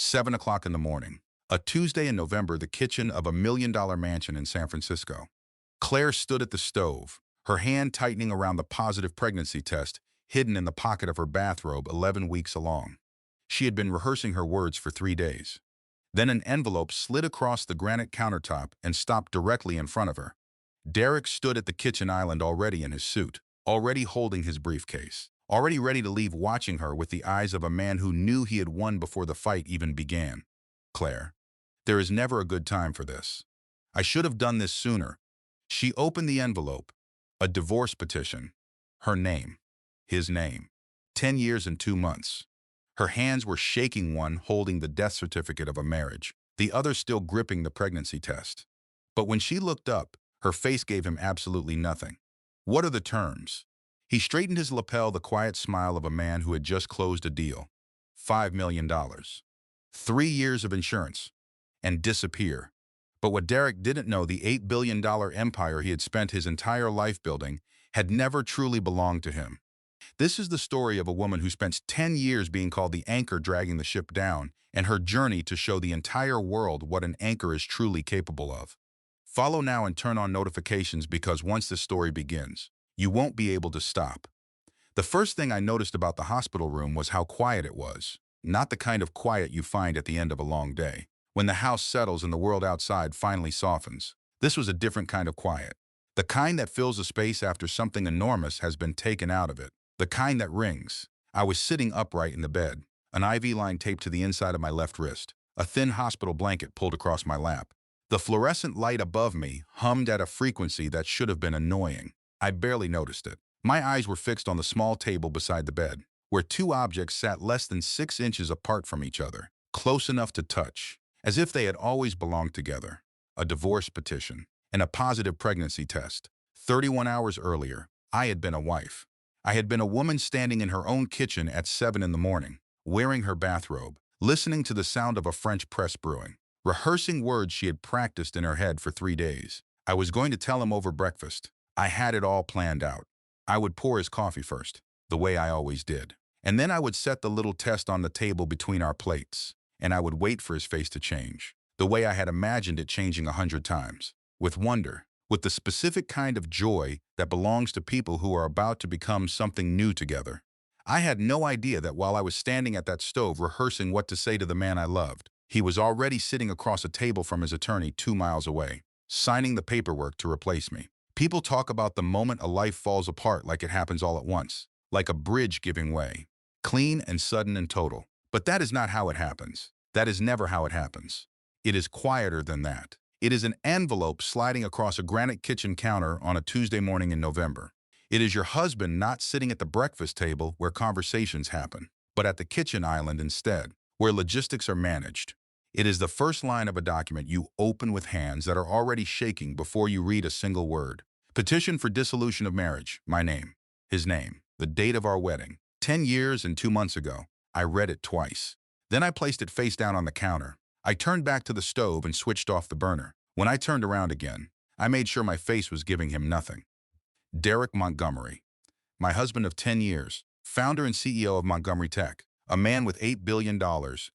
7 o'clock in the morning. A Tuesday in November, the kitchen of a $1 million mansion in San Francisco. Claire stood at the stove, her hand tightening around the positive pregnancy test hidden in the pocket of her bathrobe 11 weeks along. She had been rehearsing her words for 3 days. Then an envelope slid across the granite countertop and stopped directly in front of her. Derek stood at the kitchen island already in his suit, already holding his briefcase, already ready to leave, watching her with the eyes of a man who knew he had won before the fight even began. Claire, there is never a good time for this. I should have done this sooner. She opened the envelope. A divorce petition. Her name. His name. 10 years and 2 months. Her hands were shaking, one holding the death certificate of a marriage, the other still gripping the pregnancy test. But when she looked up, her face gave him absolutely nothing. What are the terms? He straightened his lapel, the quiet smile of a man who had just closed a deal. $5 million. 3 years of insurance. And disappear. But what Derek didn't know, the $8 billion empire he had spent his entire life building had never truly belonged to him. This is the story of a woman who spent 10 years being called the anchor dragging the ship down, and her journey to show the entire world what an anchor is truly capable of. Follow now and turn on notifications, because once this story begins, you won't be able to stop. The first thing I noticed about the hospital room was how quiet it was. Not the kind of quiet you find at the end of a long day, when the house settles and the world outside finally softens. This was a different kind of quiet. The kind that fills a space after something enormous has been taken out of it. The kind that rings. I was sitting upright in the bed, an IV line taped to the inside of my left wrist, a thin hospital blanket pulled across my lap. The fluorescent light above me hummed at a frequency that should have been annoying. I barely noticed it. My eyes were fixed on the small table beside the bed, where 2 objects sat less than 6 inches apart from each other, close enough to touch, as if they had always belonged together. A divorce petition and a positive pregnancy test. 31 hours earlier, I had been a wife. I had been a woman standing in her own kitchen at 7 in the morning, wearing her bathrobe, listening to the sound of a French press brewing, rehearsing words she had practiced in her head for 3 days. I was going to tell him over breakfast. I had it all planned out. I would pour his coffee first, the way I always did. And then I would set the little test on the table between our plates, and I would wait for his face to change, the way I had imagined it changing 100 times, with wonder, with the specific kind of joy that belongs to people who are about to become something new together. I had no idea that while I was standing at that stove rehearsing what to say to the man I loved, he was already sitting across a table from his attorney 2 miles away, signing the paperwork to replace me. People talk about the moment a life falls apart like it happens all at once, like a bridge giving way, clean and sudden and total. But that is not how it happens. That is never how it happens. It is quieter than that. It is an envelope sliding across a granite kitchen counter on a Tuesday morning in November. It is your husband not sitting at the breakfast table where conversations happen, but at the kitchen island instead, where logistics are managed. It is the first line of a document you open with hands that are already shaking before you read a single word. Petition for dissolution of marriage. My name. His name. The date of our wedding. 10 years and 2 months ago. I read it twice. Then I placed it face down on the counter. I turned back to the stove and switched off the burner. When I turned around again, I made sure my face was giving him nothing. Derek Montgomery. My husband of 10 years, founder and CEO of Montgomery Tech, a man with $8 billion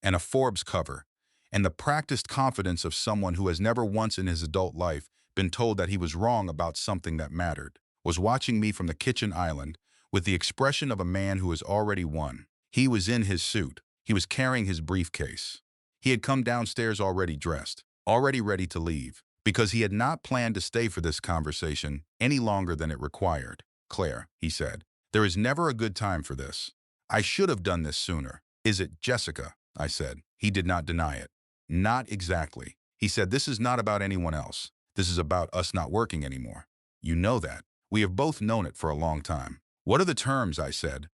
and a Forbes cover, and the practiced confidence of someone who has never once in his adult life been told that he was wrong about something that mattered, was watching me from the kitchen island with the expression of a man who has already won. He was in his suit. He was carrying his briefcase. He had come downstairs already dressed, already ready to leave, because he had not planned to stay for this conversation any longer than it required. Claire, he said, there is never a good time for this. I should have done this sooner. Is it Jessica? I said. He did not deny it. Not exactly. He said, this is not about anyone else. This is about us not working anymore. You know that. We have both known it for a long time. What are the terms? I said.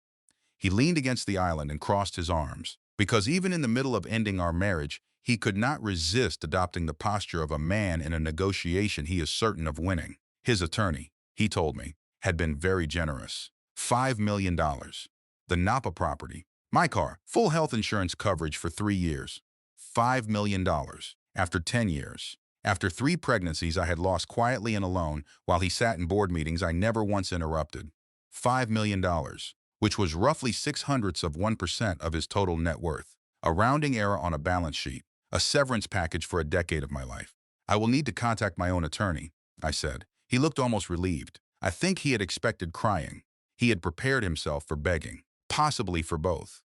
He leaned against the island and crossed his arms, because even in the middle of ending our marriage, he could not resist adopting the posture of a man in a negotiation he is certain of winning. His attorney, he told me, had been very generous. $5 million. The Napa property. My car. Full health insurance coverage for 3 years. $5 million. After 10 years. After 3 pregnancies I had lost quietly and alone while he sat in board meetings I never once interrupted. $5 million, which was roughly 0.06% of his total net worth. A rounding error on a balance sheet. A severance package for a decade of my life. I will need to contact my own attorney, I said. He looked almost relieved. I think he had expected crying. He had prepared himself for begging, possibly for both.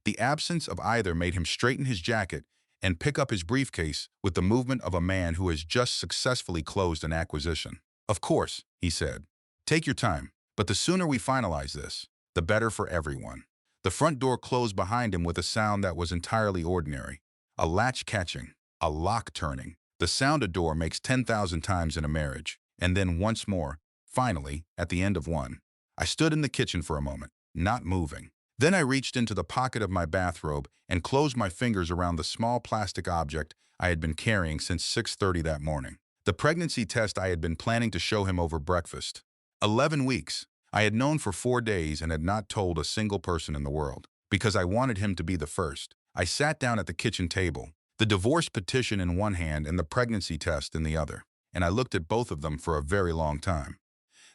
The absence of either made him straighten his jacket and pick up his briefcase with the movement of a man who has just successfully closed an acquisition. Of course, he said. Take your time, but the sooner we finalize this, the better for everyone. The front door closed behind him with a sound that was entirely ordinary. A latch catching, a lock turning. The sound a door makes 10,000 times in a marriage, and then once more, finally, at the end of one. I stood in the kitchen for a moment, not moving. Then I reached into the pocket of my bathrobe and closed my fingers around the small plastic object I had been carrying since 6:30 that morning. The pregnancy test I had been planning to show him over breakfast. 11 weeks. I had known for 4 days and had not told a single person in the world, because I wanted him to be the first. I sat down at the kitchen table, the divorce petition in one hand and the pregnancy test in the other, and I looked at both of them for a very long time.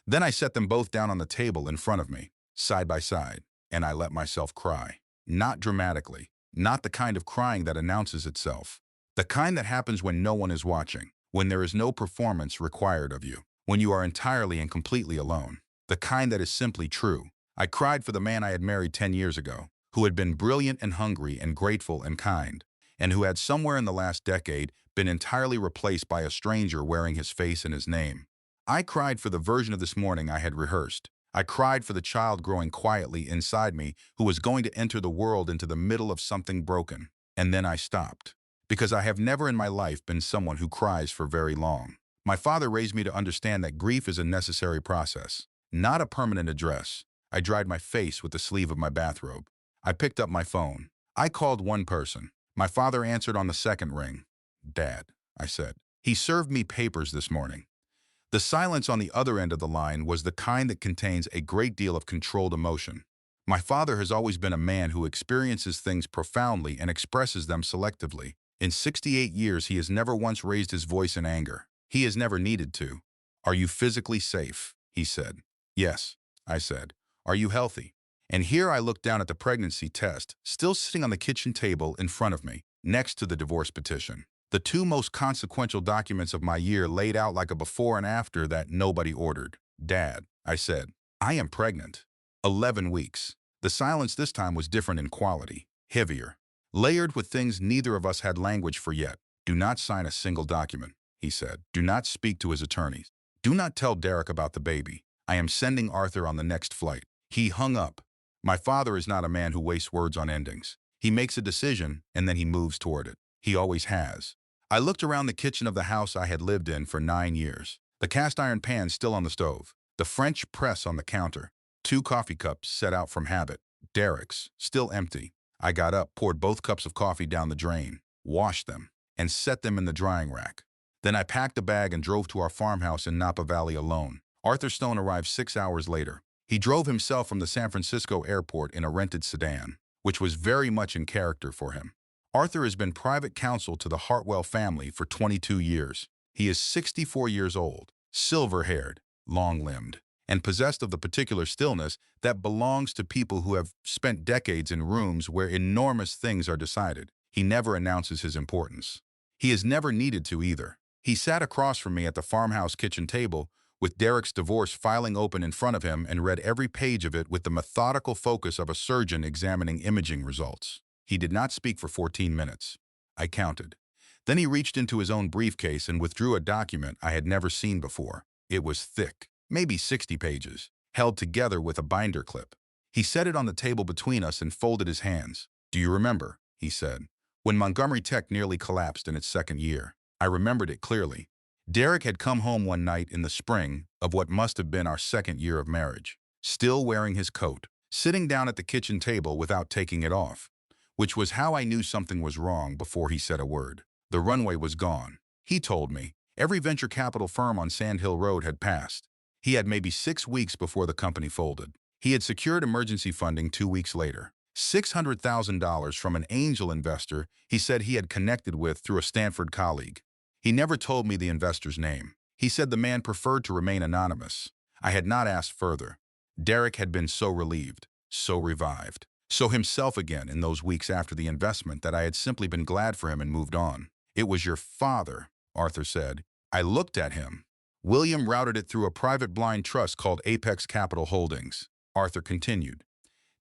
Then I set them both down on the table in front of me, side by side, and I let myself cry. Not dramatically, not the kind of crying that announces itself. The kind that happens when no one is watching, when there is no performance required of you, when you are entirely and completely alone. The kind that is simply true. I cried for the man I had married 10 years ago, who had been brilliant and hungry and grateful and kind, and who had somewhere in the last decade been entirely replaced by a stranger wearing his face and his name. I cried for the version of this morning I had rehearsed. I cried for the child growing quietly inside me who was going to enter the world into the middle of something broken. And then I stopped. Because I have never in my life been someone who cries for very long. My father raised me to understand that grief is a necessary process, not a permanent address. I dried my face with the sleeve of my bathrobe. I picked up my phone. I called one person. My father answered on the second ring. "Dad," I said. "He served me papers this morning." The silence on the other end of the line was the kind that contains a great deal of controlled emotion. My father has always been a man who experiences things profoundly and expresses them selectively. In 68 years, he has never once raised his voice in anger. He has never needed to. "Are you physically safe?" he said. "Yes," I said. "Are you healthy?" And here I looked down at the pregnancy test, still sitting on the kitchen table in front of me, next to the divorce petition. The two most consequential documents of my year laid out like a before and after that nobody ordered. "Dad," I said, "I am pregnant." 11 weeks. The silence this time was different in quality, heavier, layered with things neither of us had language for yet. "Do not sign a single document," he said. "Do not speak to his attorneys. Do not tell Derek about the baby. I am sending Arthur on the next flight." He hung up. My father is not a man who wastes words on endings. He makes a decision and then he moves toward it. He always has. I looked around the kitchen of the house I had lived in for 9 years. The cast iron pan still on the stove. The French press on the counter. 2 coffee cups set out from habit. Derek's, still empty. I got up, poured both cups of coffee down the drain, washed them, and set them in the drying rack. Then I packed a bag and drove to our farmhouse in Napa Valley alone. Arthur Stone arrived 6 hours later. He drove himself from the San Francisco airport in a rented sedan, which was very much in character for him. Arthur has been private counsel to the Hartwell family for 22 years. He is 64 years old, silver-haired, long-limbed, and possessed of the particular stillness that belongs to people who have spent decades in rooms where enormous things are decided. He never announces his importance. He has never needed to either. He sat across from me at the farmhouse kitchen table with Derek's divorce filing open in front of him and read every page of it with the methodical focus of a surgeon examining imaging results. He did not speak for 14 minutes. I counted. Then he reached into his own briefcase and withdrew a document I had never seen before. It was thick, maybe 60 pages, held together with a binder clip. He set it on the table between us and folded his hands. "Do you remember," he said, "when Montgomery Tech nearly collapsed in its second year?" I remembered it clearly. Derek had come home one night in the spring of what must have been our second year of marriage, still wearing his coat, sitting down at the kitchen table without taking it off, which was how I knew something was wrong before he said a word. The runway was gone. He told me every venture capital firm on Sand Hill Road had passed. He had maybe 6 weeks before the company folded. He had secured emergency funding 2 weeks later. $600,000 from an angel investor he said he had connected with through a Stanford colleague. He never told me the investor's name. He said the man preferred to remain anonymous. I had not asked further. Derek had been so relieved, so revived, So himself again in those weeks after the investment that I had simply been glad for him and moved on. It was your father, Arthur said. I looked at him. William routed it through a private blind trust called Apex Capital Holdings. Arthur continued.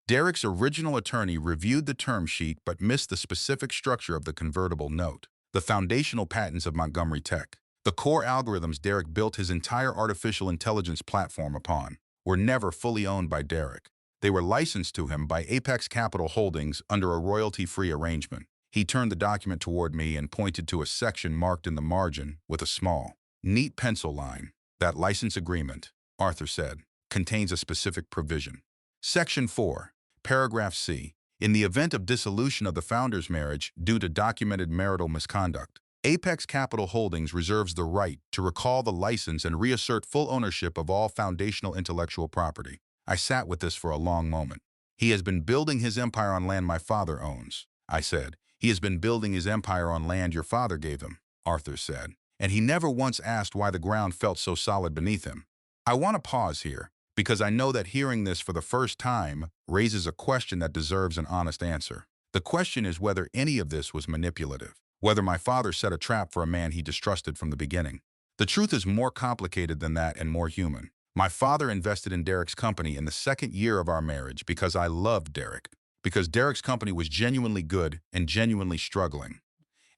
Derek's original attorney reviewed the term sheet but missed the specific structure of the convertible note, the foundational patents of Montgomery Tech. The core algorithms Derek built his entire artificial intelligence platform upon were never fully owned by Derek. They were licensed to him by Apex Capital Holdings under a royalty-free arrangement. He turned the document toward me and pointed to a section marked in the margin with a small, neat pencil line. That license agreement, Arthur said, contains a specific provision. Section 4, Paragraph C. In the event of dissolution of the founder's marriage due to documented marital misconduct, Apex Capital Holdings reserves the right to recall the license and reassert full ownership of all foundational intellectual property. I sat with this for a long moment. He has been building his empire on land my father owns, I said. He has been building his empire on land your father gave him, Arthur said. And he never once asked why the ground felt so solid beneath him. I want to pause here, because I know that hearing this for the first time raises a question that deserves an honest answer. The question is whether any of this was manipulative, whether my father set a trap for a man he distrusted from the beginning. The truth is more complicated than that and more human. My father invested in Derek's company in the second year of our marriage because I loved Derek, because Derek's company was genuinely good and genuinely struggling.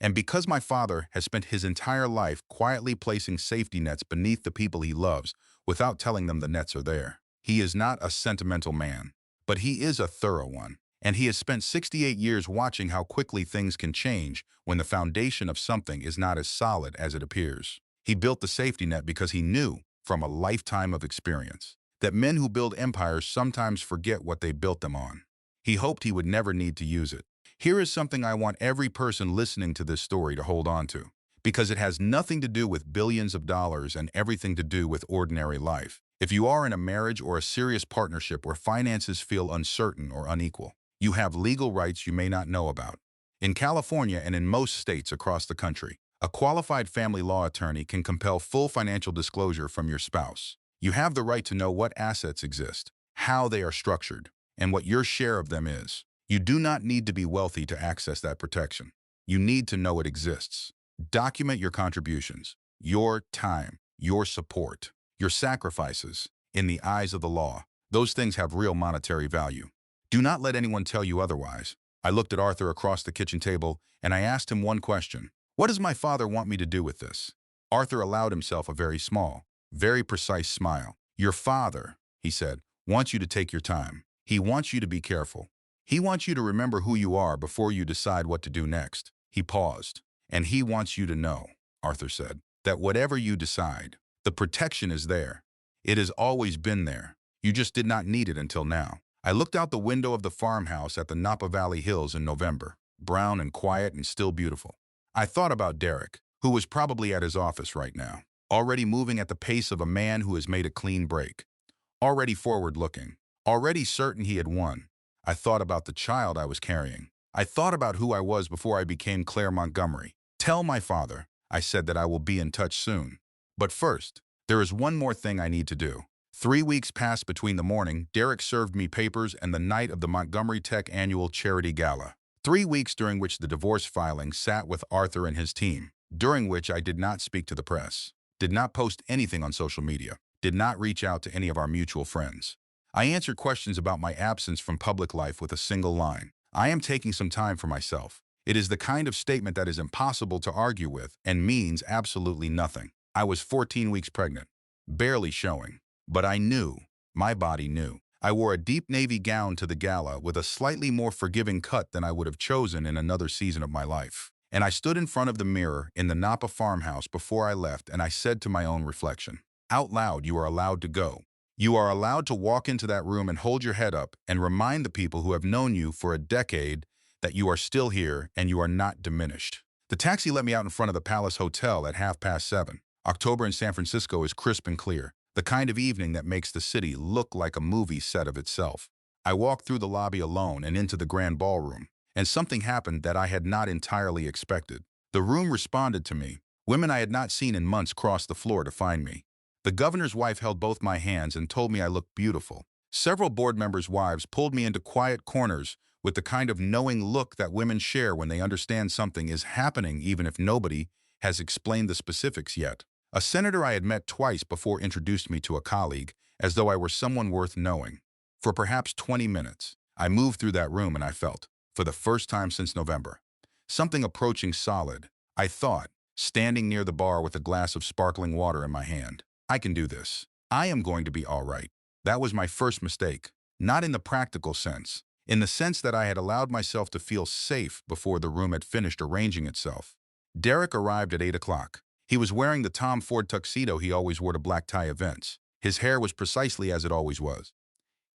And because my father has spent his entire life quietly placing safety nets beneath the people he loves without telling them the nets are there. He is not a sentimental man, but he is a thorough one. And he has spent 68 years watching how quickly things can change when the foundation of something is not as solid as it appears. He built the safety net because he knew, from a lifetime of experience, that men who build empires sometimes forget what they built them on. He hoped he would never need to use it. Here is something I want every person listening to this story to hold on to, because it has nothing to do with billions of dollars and everything to do with ordinary life. If you are in a marriage or a serious partnership where finances feel uncertain or unequal, you have legal rights you may not know about. In California and in most states across the country, a qualified family law attorney can compel full financial disclosure from your spouse. You have the right to know what assets exist, how they are structured, and what your share of them is. You do not need to be wealthy to access that protection. You need to know it exists. Document your contributions, your time, your support, your sacrifices in the eyes of the law. Those things have real monetary value. Do not let anyone tell you otherwise. I looked at Arthur across the kitchen table and I asked him one question. What does my father want me to do with this? Arthur allowed himself a very small, very precise smile. Your father, he said, wants you to take your time. He wants you to be careful. He wants you to remember who you are before you decide what to do next. He paused. And he wants you to know, Arthur said, that whatever you decide, the protection is there. It has always been there. You just did not need it until now. I looked out the window of the farmhouse at the Napa Valley Hills in November, brown and quiet and still beautiful. I thought about Derek, who was probably at his office right now, already moving at the pace of a man who has made a clean break, already forward-looking, already certain he had won. I thought about the child I was carrying. I thought about who I was before I became Claire Montgomery. Tell my father, I said, that I will be in touch soon. But first, there is one more thing I need to do. 3 weeks passed between the morning Derek served me papers and the night of the Montgomery Tech annual charity gala. 3 weeks during which the divorce filing sat with Arthur and his team, during which I did not speak to the press, did not post anything on social media, did not reach out to any of our mutual friends. I answered questions about my absence from public life with a single line. I am taking some time for myself. It is the kind of statement that is impossible to argue with and means absolutely nothing. I was 14 weeks pregnant, barely showing, but I knew, my body knew. I wore a deep navy gown to the gala with a slightly more forgiving cut than I would have chosen in another season of my life. And I stood in front of the mirror in the Napa farmhouse before I left and I said to my own reflection, out loud, you are allowed to go. You are allowed to walk into that room and hold your head up and remind the people who have known you for a decade that you are still here and you are not diminished. The taxi let me out in front of the Palace Hotel at 7:30. October in San Francisco is crisp and clear, the kind of evening that makes the city look like a movie set of itself. I walked through the lobby alone and into the grand ballroom, and something happened that I had not entirely expected. The room responded to me. Women I had not seen in months crossed the floor to find me. The governor's wife held both my hands and told me I looked beautiful. Several board members' wives pulled me into quiet corners with the kind of knowing look that women share when they understand something is happening even if nobody has explained the specifics yet. A senator I had met twice before introduced me to a colleague, as though I were someone worth knowing. For perhaps 20 minutes, I moved through that room and I felt, for the first time since November, something approaching solid. I thought, standing near the bar with a glass of sparkling water in my hand, I can do this. I am going to be all right. That was my first mistake, not in the practical sense, in the sense that I had allowed myself to feel safe before the room had finished arranging itself. Derek arrived at 8 o'clock. He was wearing the Tom Ford tuxedo he always wore to black tie events. His hair was precisely as it always was.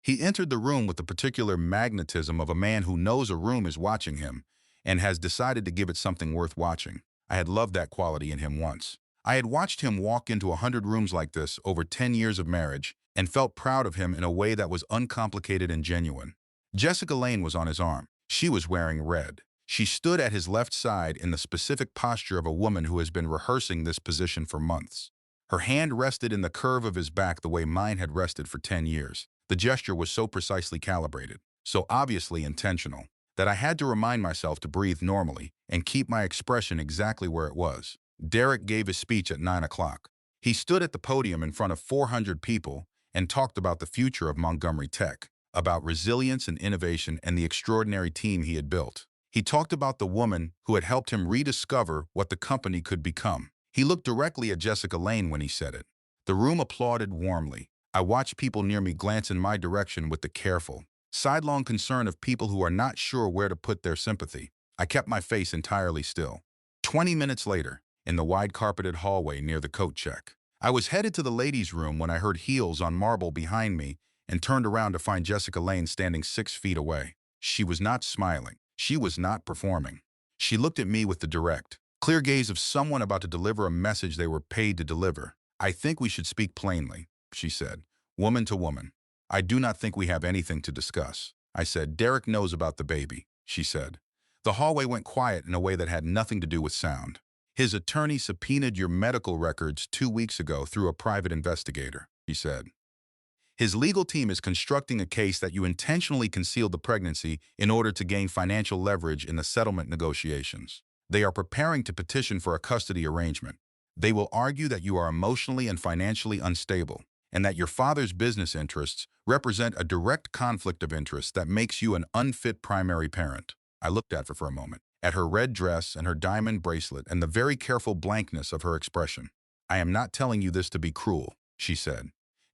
He entered the room with the particular magnetism of a man who knows a room is watching him and has decided to give it something worth watching. I had loved that quality in him once. I had watched him walk into 100 rooms like this over 10 years of marriage and felt proud of him in a way that was uncomplicated and genuine. Jessica Lange was on his arm. She was wearing red. She stood at his left side in the specific posture of a woman who has been rehearsing this position for months. Her hand rested in the curve of his back the way mine had rested for 10 years. The gesture was so precisely calibrated, so obviously intentional, that I had to remind myself to breathe normally and keep my expression exactly where it was. Derek gave his speech at 9 o'clock. He stood at the podium in front of 400 people and talked about the future of Montgomery Tech, about resilience and innovation and the extraordinary team he had built. He talked about the woman who had helped him rediscover what the company could become. He looked directly at Jessica Lange when he said it. The room applauded warmly. I watched people near me glance in my direction with the careful, sidelong concern of people who are not sure where to put their sympathy. I kept my face entirely still. 20 minutes later, in the wide-carpeted hallway near the coat check, I was headed to the ladies' room when I heard heels on marble behind me and turned around to find Jessica Lange standing 6 feet away. She was not smiling. She was not performing. She looked at me with the direct, clear gaze of someone about to deliver a message they were paid to deliver. "I think we should speak plainly," she said, woman to woman. "I do not think we have anything to discuss." I said, "Derek knows about the baby," she said. The hallway went quiet in a way that had nothing to do with sound. "His attorney subpoenaed your medical records 2 weeks ago through a private investigator," she said. "His legal team is constructing a case that you intentionally concealed the pregnancy in order to gain financial leverage in the settlement negotiations. They are preparing to petition for a custody arrangement. They will argue that you are emotionally and financially unstable, and that your father's business interests represent a direct conflict of interest that makes you an unfit primary parent." I looked at her for a moment, at her red dress and her diamond bracelet and the very careful blankness of her expression. "I am not telling you this to be cruel," she said.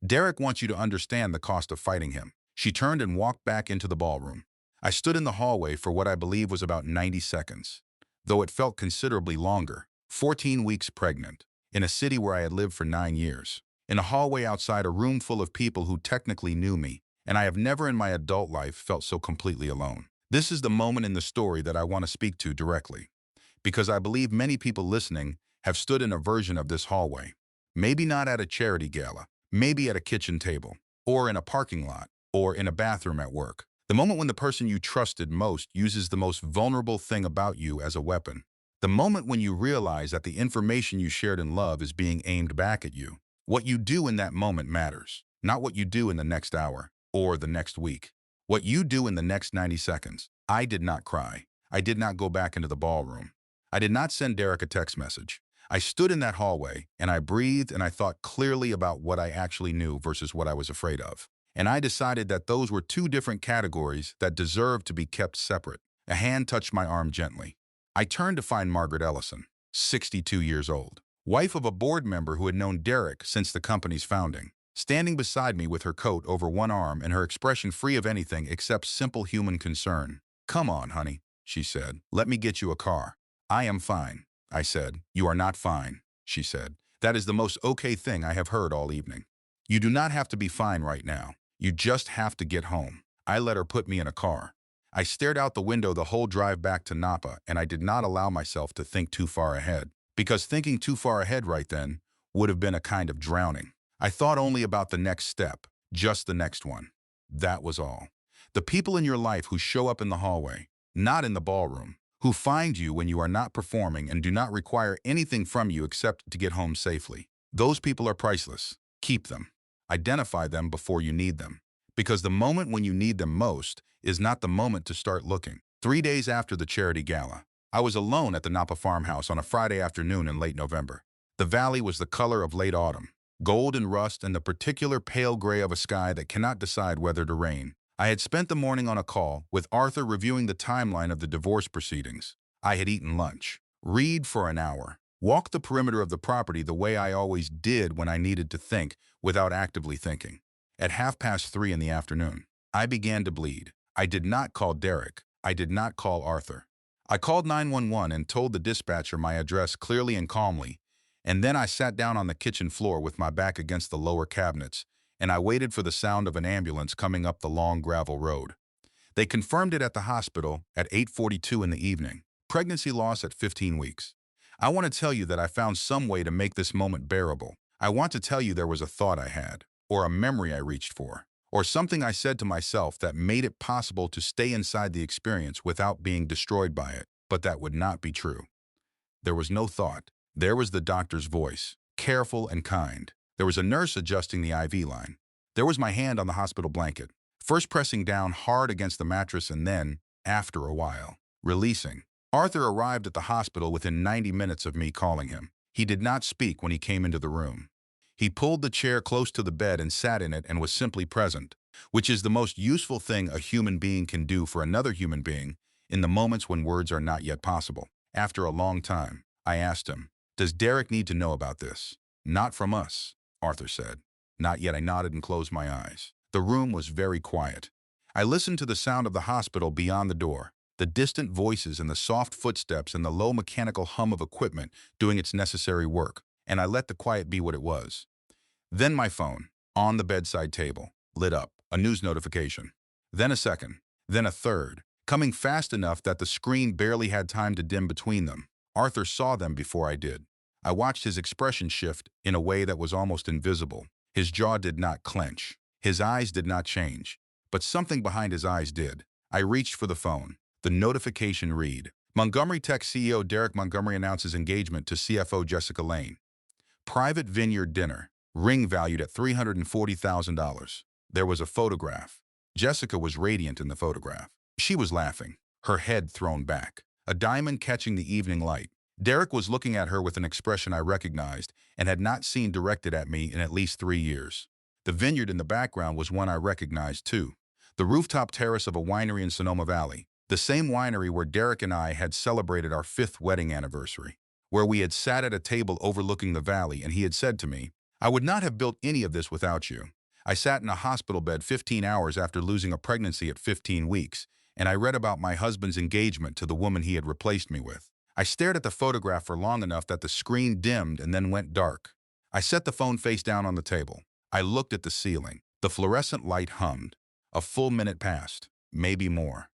"Derek wants you to understand the cost of fighting him." She turned and walked back into the ballroom. I stood in the hallway for what I believe was about 90 seconds, though it felt considerably longer. 14 weeks pregnant, in a city where I had lived for 9 years, in a hallway outside a room full of people who technically knew me, and I have never in my adult life felt so completely alone. This is the moment in the story that I want to speak to directly, because I believe many people listening have stood in a version of this hallway. Maybe not at a charity gala, maybe at a kitchen table, or in a parking lot, or in a bathroom at work. The moment when the person you trusted most uses the most vulnerable thing about you as a weapon. The moment when you realize that the information you shared in love is being aimed back at you. What you do in that moment matters, not what you do in the next hour, or the next week. What you do in the next 90 seconds. I did not cry. I did not go back into the ballroom. I did not send Derek a text message. I stood in that hallway, and I breathed, and I thought clearly about what I actually knew versus what I was afraid of. And I decided that those were 2 different categories that deserved to be kept separate. A hand touched my arm gently. I turned to find Margaret Ellison, 62 years old, wife of a board member who had known Derek since the company's founding, standing beside me with her coat over one arm and her expression free of anything except simple human concern. "Come on, honey," she said. "Let me get you a car." "I am fine," I said. "You are not fine," she said. "That is the most okay thing I have heard all evening. You do not have to be fine right now. You just have to get home." I let her put me in a car. I stared out the window the whole drive back to Napa, and I did not allow myself to think too far ahead, because thinking too far ahead right then would have been a kind of drowning. I thought only about the next step, just the next one. That was all. The people in your life who show up in the hallway, not in the ballroom, who find you when you are not performing and do not require anything from you except to get home safely. Those people are priceless. Keep them. Identify them before you need them. Because the moment when you need them most is not the moment to start looking. 3 days after the charity gala, I was alone at the Napa farmhouse on a Friday afternoon in late November. The valley was the color of late autumn, gold and rust and the particular pale gray of a sky that cannot decide whether to rain. I had spent the morning on a call with Arthur reviewing the timeline of the divorce proceedings. I had eaten lunch, read for an hour, walked the perimeter of the property the way I always did when I needed to think without actively thinking. At 3:30 in the afternoon, I began to bleed. I did not call Derek. I did not call Arthur. I called 911 and told the dispatcher my address clearly and calmly, and then I sat down on the kitchen floor with my back against the lower cabinets, and I waited for the sound of an ambulance coming up the long gravel road. They confirmed it at the hospital at 8:42 in the evening. Pregnancy loss at 15 weeks. I want to tell you that I found some way to make this moment bearable. I want to tell you there was a thought I had, or a memory I reached for, or something I said to myself that made it possible to stay inside the experience without being destroyed by it, but that would not be true. There was no thought. There was the doctor's voice, careful and kind. There was a nurse adjusting the IV line. There was my hand on the hospital blanket, first pressing down hard against the mattress and then, after a while, releasing. Arthur arrived at the hospital within 90 minutes of me calling him. He did not speak when he came into the room. He pulled the chair close to the bed and sat in it and was simply present, which is the most useful thing a human being can do for another human being in the moments when words are not yet possible. After a long time, I asked him, "Does Derek need to know about this?" "Not from us," Arthur said. Not yet. I nodded and closed my eyes. The room was very quiet. I listened to the sound of the hospital beyond the door, the distant voices and the soft footsteps and the low mechanical hum of equipment doing its necessary work, and I let the quiet be what it was. Then my phone, on the bedside table, lit up, a news notification. Then a second, then a third, coming fast enough that the screen barely had time to dim between them. Arthur saw them before I did. I watched his expression shift in a way that was almost invisible. His jaw did not clench. His eyes did not change. But something behind his eyes did. I reached for the phone. The notification read, "Montgomery Tech CEO Derek Montgomery announces engagement to CFO Jessica Lane. Private vineyard dinner. Ring valued at $340,000. There was a photograph. Jessica was radiant in the photograph. She was laughing, her head thrown back, a diamond catching the evening light. Derek was looking at her with an expression I recognized and had not seen directed at me in at least 3 years. The vineyard in the background was one I recognized too. The rooftop terrace of a winery in Sonoma Valley. The same winery where Derek and I had celebrated our 5th wedding anniversary. Where we had sat at a table overlooking the valley and he had said to me, "I would not have built any of this without you." I sat in a hospital bed 15 hours after losing a pregnancy at 15 weeks, and I read about my husband's engagement to the woman he had replaced me with. I stared at the photograph for long enough that the screen dimmed and then went dark. I set the phone face down on the table. I looked at the ceiling. The fluorescent light hummed. A full minute passed, maybe more.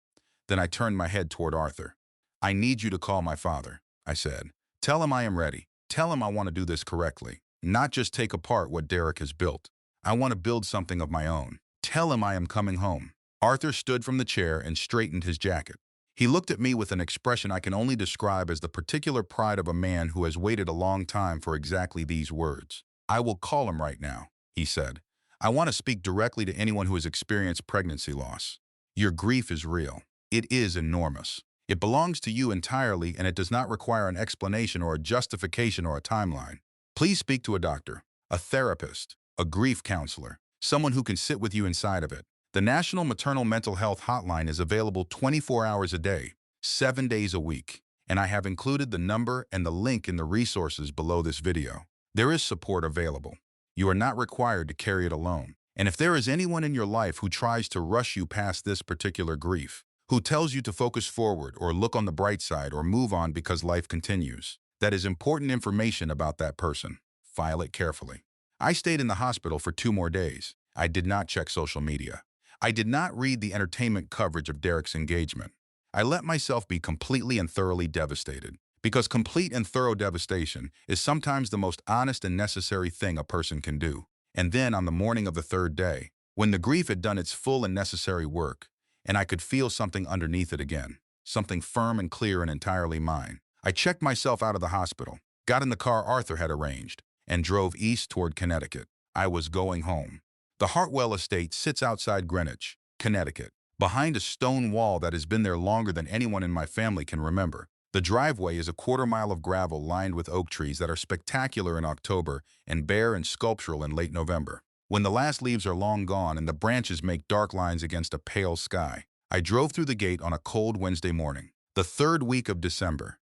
Then I turned my head toward Arthur. "I need you to call my father," I said. "Tell him I am ready. Tell him I want to do this correctly, not just take apart what Derek has built. I want to build something of my own. Tell him I am coming home." Arthur stood from the chair and straightened his jacket. He looked at me with an expression I can only describe as the particular pride of a man who has waited a long time for exactly these words. "I will call him right now," he said. "I want to speak directly to anyone who has experienced pregnancy loss. Your grief is real. It is enormous. It belongs to you entirely, and it does not require an explanation or a justification or a timeline. Please speak to a doctor, a therapist, a grief counselor, someone who can sit with you inside of it. The National Maternal Mental Health Hotline is available 24 hours a day, 7 days a week, and I have included the number and the link in the resources below this video. There is support available. You are not required to carry it alone. And if there is anyone in your life who tries to rush you past this particular grief, who tells you to focus forward or look on the bright side or move on because life continues, that is important information about that person. File it carefully. I stayed in the hospital for 2 more days. I did not check social media. I did not read the entertainment coverage of Derek's engagement. I let myself be completely and thoroughly devastated, because complete and thorough devastation is sometimes the most honest and necessary thing a person can do. And then on the morning of the 3rd day, when the grief had done its full and necessary work, and I could feel something underneath it again, something firm and clear and entirely mine, I checked myself out of the hospital, got in the car Arthur had arranged, and drove east toward Connecticut. I was going home. The Hartwell estate sits outside Greenwich, Connecticut, behind a stone wall that has been there longer than anyone in my family can remember. The driveway is a quarter-mile of gravel lined with oak trees that are spectacular in October and bare and sculptural in late November. When the last leaves are long gone and the branches make dark lines against a pale sky, I drove through the gate on a cold Wednesday morning, the third week of December.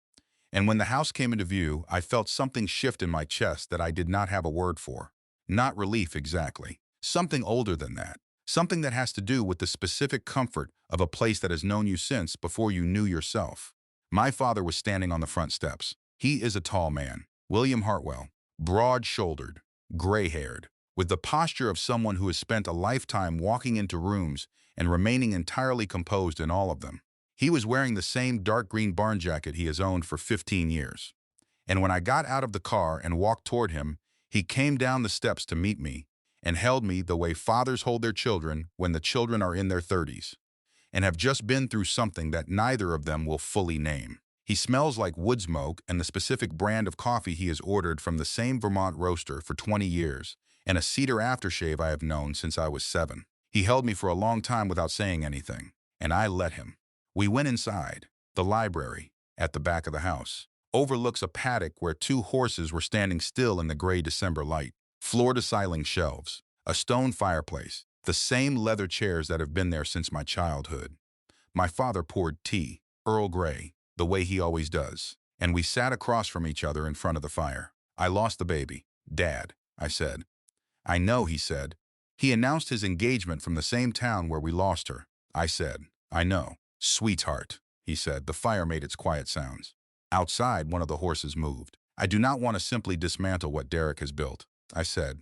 And when the house came into view, I felt something shift in my chest that I did not have a word for. Not relief exactly. Something older than that. Something that has to do with the specific comfort of a place that has known you since before you knew yourself. My father was standing on the front steps. He is a tall man, William Hartwell, broad-shouldered, gray-haired, with the posture of someone who has spent a lifetime walking into rooms and remaining entirely composed in all of them. He was wearing the same dark green barn jacket he has owned for 15 years. And when I got out of the car and walked toward him, he came down the steps to meet me and held me the way fathers hold their children when the children are in their 30s and have just been through something that neither of them will fully name. He smells like wood smoke and the specific brand of coffee he has ordered from the same Vermont roaster for 20 years and a cedar aftershave I have known since I was 7. He held me for a long time without saying anything, and I let him. We went inside. The library, at the back of the house, overlooks a paddock where 2 horses were standing still in the gray December light. Floor-to-ceiling shelves, a stone fireplace, the same leather chairs that have been there since my childhood. My father poured tea, Earl Grey, the way he always does, and we sat across from each other in front of the fire. I lost the baby. Dad, I said. I know, he said. He announced his engagement from the same town where we lost her. I said, I know. Sweetheart, he said. The fire made its quiet sounds. Outside, one of the horses moved. I do not want to simply dismantle what Derek has built, I said.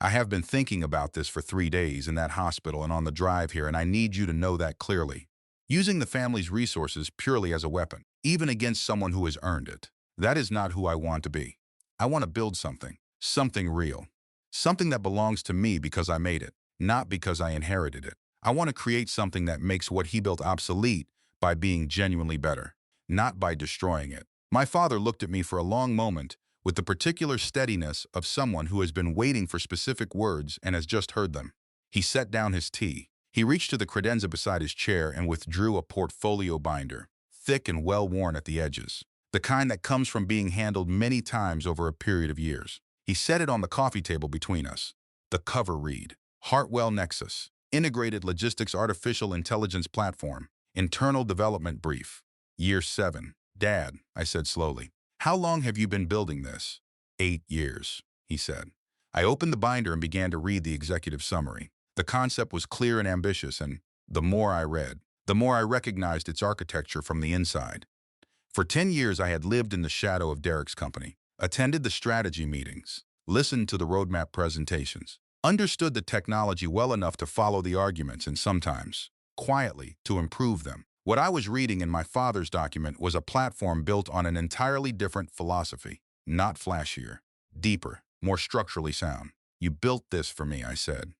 I have been thinking about this for 3 days in that hospital and on the drive here, and I need you to know that clearly. Using the family's resources purely as a weapon, even against someone who has earned it. That is not who I want to be. I want to build something real. Something that belongs to me because I made it, not because I inherited it. I want to create something that makes what he built obsolete by being genuinely better, not by destroying it. My father looked at me for a long moment with the particular steadiness of someone who has been waiting for specific words and has just heard them. He set down his tea. He reached to the credenza beside his chair and withdrew a portfolio binder, thick and well-worn at the edges, the kind that comes from being handled many times over a period of years. He set it on the coffee table between us. The cover read, Hartwell Nexus, Integrated Logistics Artificial Intelligence Platform, Internal Development Brief, Year 7. Dad, I said slowly, how long have you been building this? 8 years, he said. I opened the binder and began to read the executive summary. The concept was clear and ambitious, and the more I read, the more I recognized its architecture from the inside. For 10 years, I had lived in the shadow of Derek's company, attended the strategy meetings, listened to the roadmap presentations, understood the technology well enough to follow the arguments and sometimes, quietly, to improve them. What I was reading in my father's document was a platform built on an entirely different philosophy, not flashier, deeper, more structurally sound. You built this for me, I said.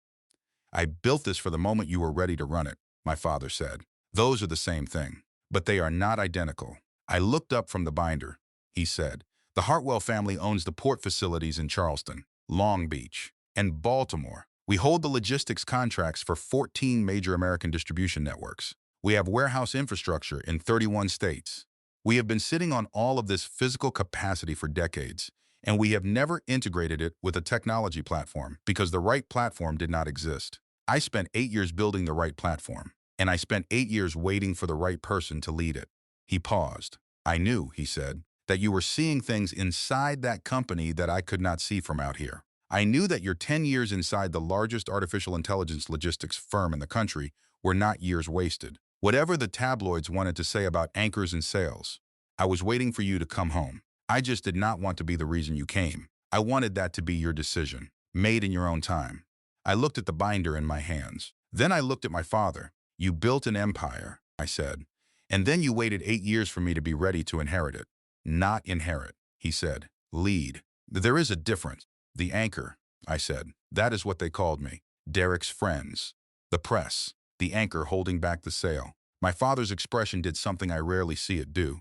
I built this for the moment you were ready to run it, my father said. Those are the same thing, but they are not identical. I looked up from the binder. He said, the Hartwell family owns the port facilities in Charleston, Long Beach, and Baltimore. We hold the logistics contracts for 14 major American distribution networks. We have warehouse infrastructure in 31 states. We have been sitting on all of this physical capacity for decades, and we have never integrated it with a technology platform because the right platform did not exist. I spent 8 years building the right platform, and I spent 8 years waiting for the right person to lead it. He paused. I knew, he said, that you were seeing things inside that company that I could not see from out here. I knew that your 10 years inside the largest artificial intelligence logistics firm in the country were not years wasted. Whatever the tabloids wanted to say about anchors and sails, I was waiting for you to come home. I just did not want to be the reason you came. I wanted that to be your decision, made in your own time. I looked at the binder in my hands. Then I looked at my father. You built an empire, I said, and then you waited 8 years for me to be ready to inherit it. Not inherit, he said. Lead. There is a difference. The anchor, I said. That is what they called me. Derek's friends. The press. The anchor holding back the sail. My father's expression did something I rarely see it do.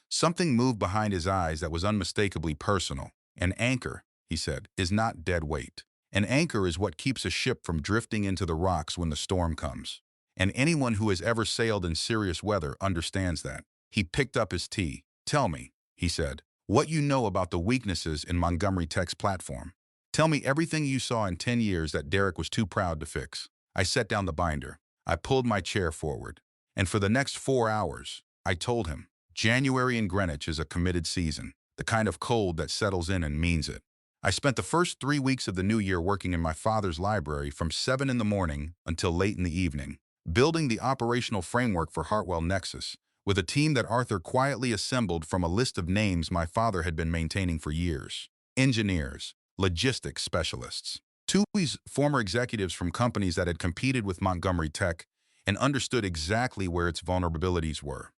Something moved behind his eyes that was unmistakably personal. An anchor, he said, is not dead weight. An anchor is what keeps a ship from drifting into the rocks when the storm comes. And anyone who has ever sailed in serious weather understands that. He picked up his tea. "Tell me," he said, "what you know about the weaknesses in Montgomery Tech's platform. Tell me everything you saw in 10 years that Derek was too proud to fix." I set down the binder. I pulled my chair forward. And for the next 4 hours, I told him, January in Greenwich is a committed season, the kind of cold that settles in and means it. I spent the first 3 weeks of the new year working in my father's library from 7 in the morning until late in the evening, building the operational framework for Hartwell Nexus, with a team that Arthur quietly assembled from a list of names my father had been maintaining for years. Engineers, logistics specialists. Two former executives from companies that had competed with Montgomery Tech and understood exactly where its vulnerabilities were.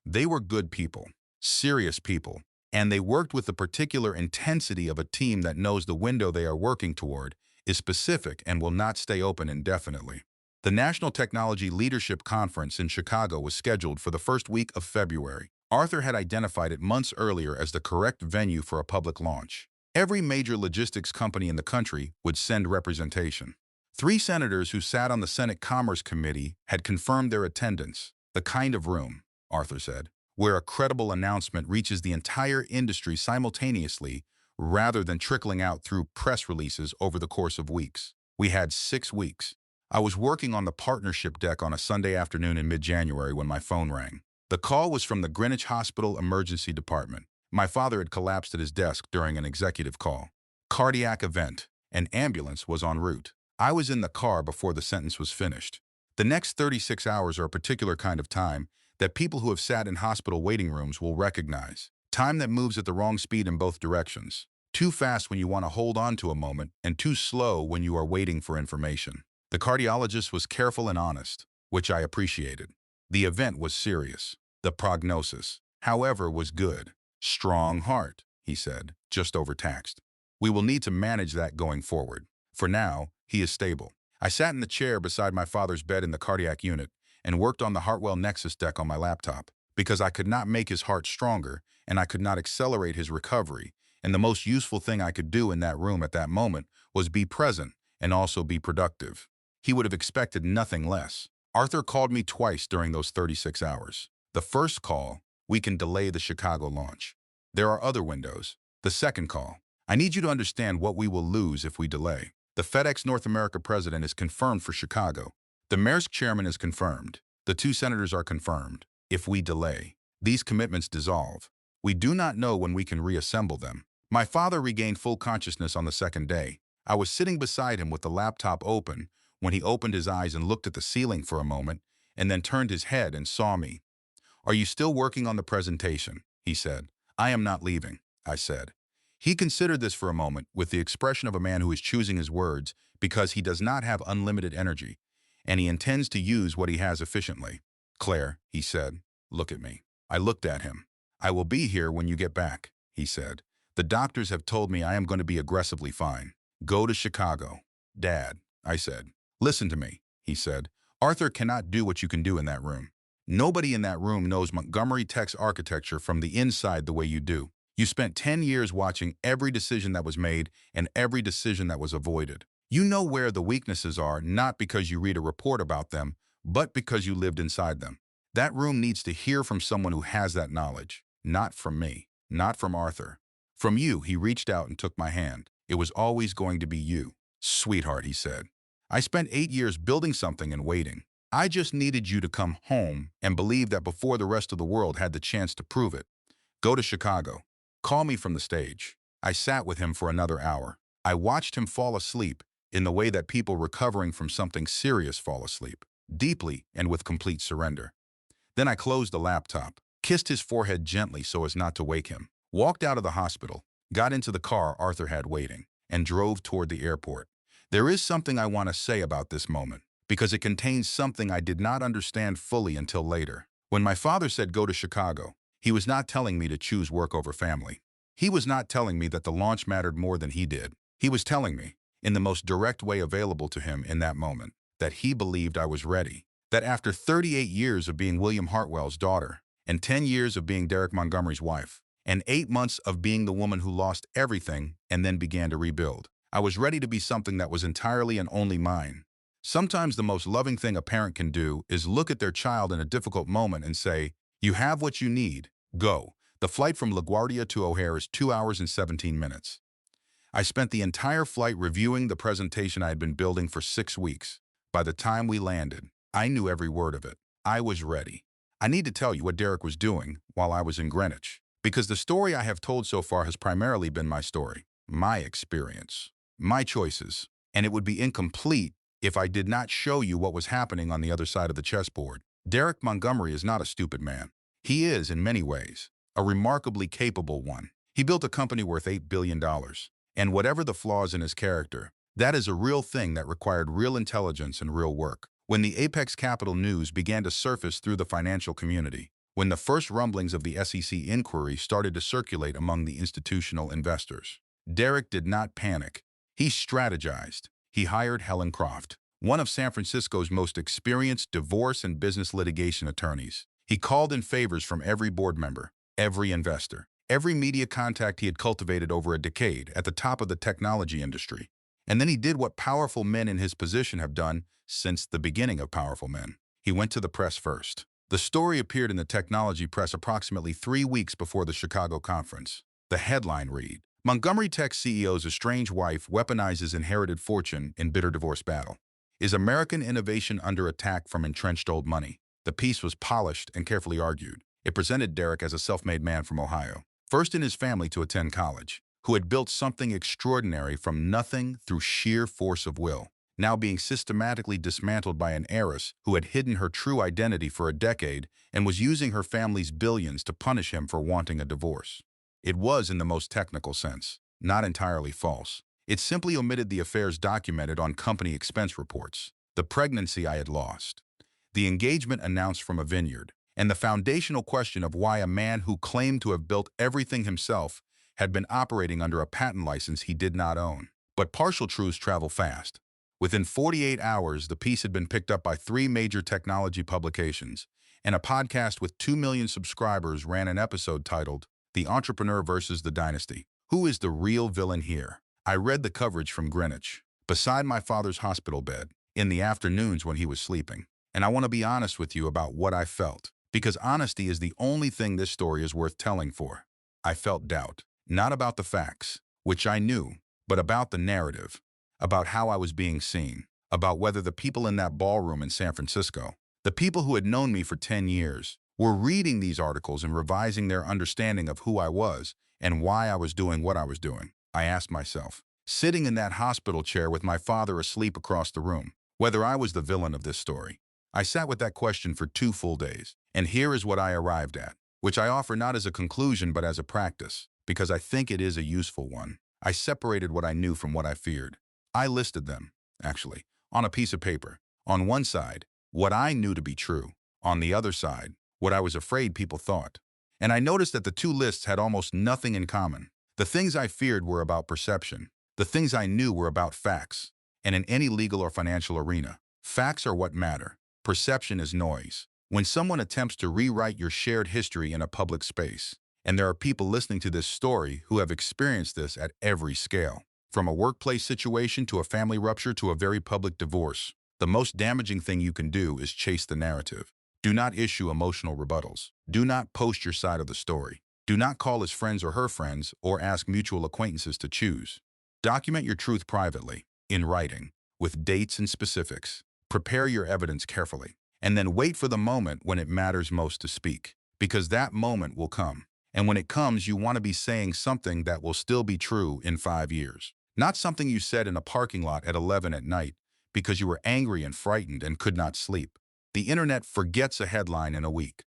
They were good people, serious people, and they worked with the particular intensity of a team that knows the window they are working toward is specific and will not stay open indefinitely. The National Technology Leadership Conference in Chicago was scheduled for the first week of February. Arthur had identified it months earlier as the correct venue for a public launch. Every major logistics company in the country would send representation. 3 senators who sat on the Senate Commerce Committee had confirmed their attendance. The kind of room, Arthur said, where a credible announcement reaches the entire industry simultaneously rather than trickling out through press releases over the course of weeks. We had 6 weeks. I was working on the partnership deck on a Sunday afternoon in mid-January when my phone rang. The call was from the Greenwich Hospital Emergency Department. My father had collapsed at his desk during an executive call. Cardiac event. An ambulance was en route. I was in the car before the sentence was finished. The next 36 hours are a particular kind of time that people who have sat in hospital waiting rooms will recognize. Time that moves at the wrong speed in both directions. Too fast when you want to hold on to a moment, and too slow when you are waiting for information. The cardiologist was careful and honest, which I appreciated. The event was serious. The prognosis, however, was good. "Strong heart," he said, just overtaxed. "We will need to manage that going forward. For now, he is stable." I sat in the chair beside my father's bed in the cardiac unit and worked on the Hartwell Nexus deck on my laptop, because I could not make his heart stronger and I could not accelerate his recovery, and the most useful thing I could do in that room at that moment was be present and also be productive. He would have expected nothing less. Arthur called me twice during those 36 hours. The first call, "We can delay the Chicago launch. There are other windows." The second call, "I need you to understand what we will lose if we delay. The FedEx North America president is confirmed for Chicago. The Maersk chairman is confirmed. The 2 senators are confirmed. If we delay, these commitments dissolve. We do not know when we can reassemble them." My father regained full consciousness on the second day. I was sitting beside him with the laptop open when he opened his eyes and looked at the ceiling for a moment and then turned his head and saw me. "Are you still working on the presentation?" he said. "I am not leaving," I said. He considered this for a moment with the expression of a man who is choosing his words because he does not have unlimited energy, and he intends to use what he has efficiently. "Claire," he said, "look at me." I looked at him. "I will be here when you get back," he said. "The doctors have told me I am going to be aggressively fine. Go to Chicago." "Dad," I said. "Listen to me," he said. "Arthur cannot do what you can do in that room. Nobody in that room knows Montgomery Tech's architecture from the inside the way you do. You spent 10 years watching every decision that was made and every decision that was avoided. You know where the weaknesses are, not because you read a report about them, but because you lived inside them. That room needs to hear from someone who has that knowledge. Not from me. Not from Arthur. From you." He reached out and took my hand. "It was always going to be you." "Sweetheart," he said. "I spent 8 years building something and waiting. I just needed you to come home and believe that before the rest of the world had the chance to prove it. Go to Chicago. Call me from the stage." I sat with him for another hour. I watched him fall asleep in the way that people recovering from something serious fall asleep, deeply and with complete surrender. Then I closed the laptop, kissed his forehead gently so as not to wake him, walked out of the hospital, got into the car Arthur had waiting, and drove toward the airport. There is something I want to say about this moment, because it contains something I did not understand fully until later. When my father said go to Chicago, he was not telling me to choose work over family. He was not telling me that the launch mattered more than he did. He was telling me, in the most direct way available to him in that moment, that he believed I was ready. That after 38 years of being William Hartwell's daughter, and 10 years of being Derek Montgomery's wife, and 8 months of being the woman who lost everything and then began to rebuild, I was ready to be something that was entirely and only mine. Sometimes the most loving thing a parent can do is look at their child in a difficult moment and say, "You have what you need. Go." The flight from LaGuardia to O'Hare is 2 hours and 17 minutes. I spent the entire flight reviewing the presentation I had been building for 6 weeks. By the time we landed, I knew every word of it. I was ready. I need to tell you what Derek was doing while I was in Greenwich, because the story I have told so far has primarily been my story, my experience, my choices, and it would be incomplete if I did not show you what was happening on the other side of the chessboard. Derek Montgomery is not a stupid man. He is, in many ways, a remarkably capable one. He built a company worth $8 billion. And whatever the flaws in his character, that is a real thing that required real intelligence and real work. When the Apex Capital news began to surface through the financial community, when the first rumblings of the SEC inquiry started to circulate among the institutional investors, Derek did not panic. He strategized. He hired Helen Croft, one of San Francisco's most experienced divorce and business litigation attorneys. He called in favors from every board member, every investor, every media contact he had cultivated over a decade at the top of the technology industry. And then he did what powerful men in his position have done since the beginning of powerful men. He went to the press first. The story appeared in the technology press approximately 3 weeks before the Chicago conference. The headline read, "Montgomery Tech CEO's estranged wife weaponizes inherited fortune in bitter divorce battle. Is American innovation under attack from entrenched old money?" The piece was polished and carefully argued. It presented Derek as a self-made man from Ohio, first in his family to attend college, who had built something extraordinary from nothing through sheer force of will, now being systematically dismantled by an heiress who had hidden her true identity for a decade and was using her family's billions to punish him for wanting a divorce. It was, in the most technical sense, not entirely false. It simply omitted the affairs documented on company expense reports, the pregnancy I had lost, the engagement announced from a vineyard, and the foundational question of why a man who claimed to have built everything himself had been operating under a patent license he did not own. But partial truths travel fast. Within 48 hours, the piece had been picked up by 3 major technology publications, and a podcast with 2 million subscribers ran an episode titled, "The Entrepreneur versus the Dynasty. Who is the real villain here?" I read the coverage from Greenwich, beside my father's hospital bed, in the afternoons when he was sleeping. And I want to be honest with you about what I felt, because honesty is the only thing this story is worth telling for. I felt doubt, not about the facts, which I knew, but about the narrative, about how I was being seen, about whether the people in that ballroom in San Francisco, the people who had known me for 10 years, were reading these articles and revising their understanding of who I was and why I was doing what I was doing. I asked myself, sitting in that hospital chair with my father asleep across the room, whether I was the villain of this story. I sat with that question for 2 full days, and here is what I arrived at, which I offer not as a conclusion but as a practice, because I think it is a useful one. I separated what I knew from what I feared. I listed them, actually, on a piece of paper. On one side, what I knew to be true. On the other side, what I was afraid people thought. And I noticed that the 2 lists had almost nothing in common. The things I feared were about perception. The things I knew were about facts. And in any legal or financial arena, facts are what matter. Perception is noise. When someone attempts to rewrite your shared history in a public space, and there are people listening to this story who have experienced this at every scale, from a workplace situation to a family rupture to a very public divorce, the most damaging thing you can do is chase the narrative. Do not issue emotional rebuttals. Do not post your side of the story. Do not call his friends or her friends or ask mutual acquaintances to choose. Document your truth privately, in writing, with dates and specifics. Prepare your evidence carefully, and then wait for the moment when it matters most to speak, because that moment will come. And when it comes, you want to be saying something that will still be true in 5 years. Not something you said in a parking lot at 11 at night because you were angry and frightened and could not sleep. The internet forgets a headline in a week.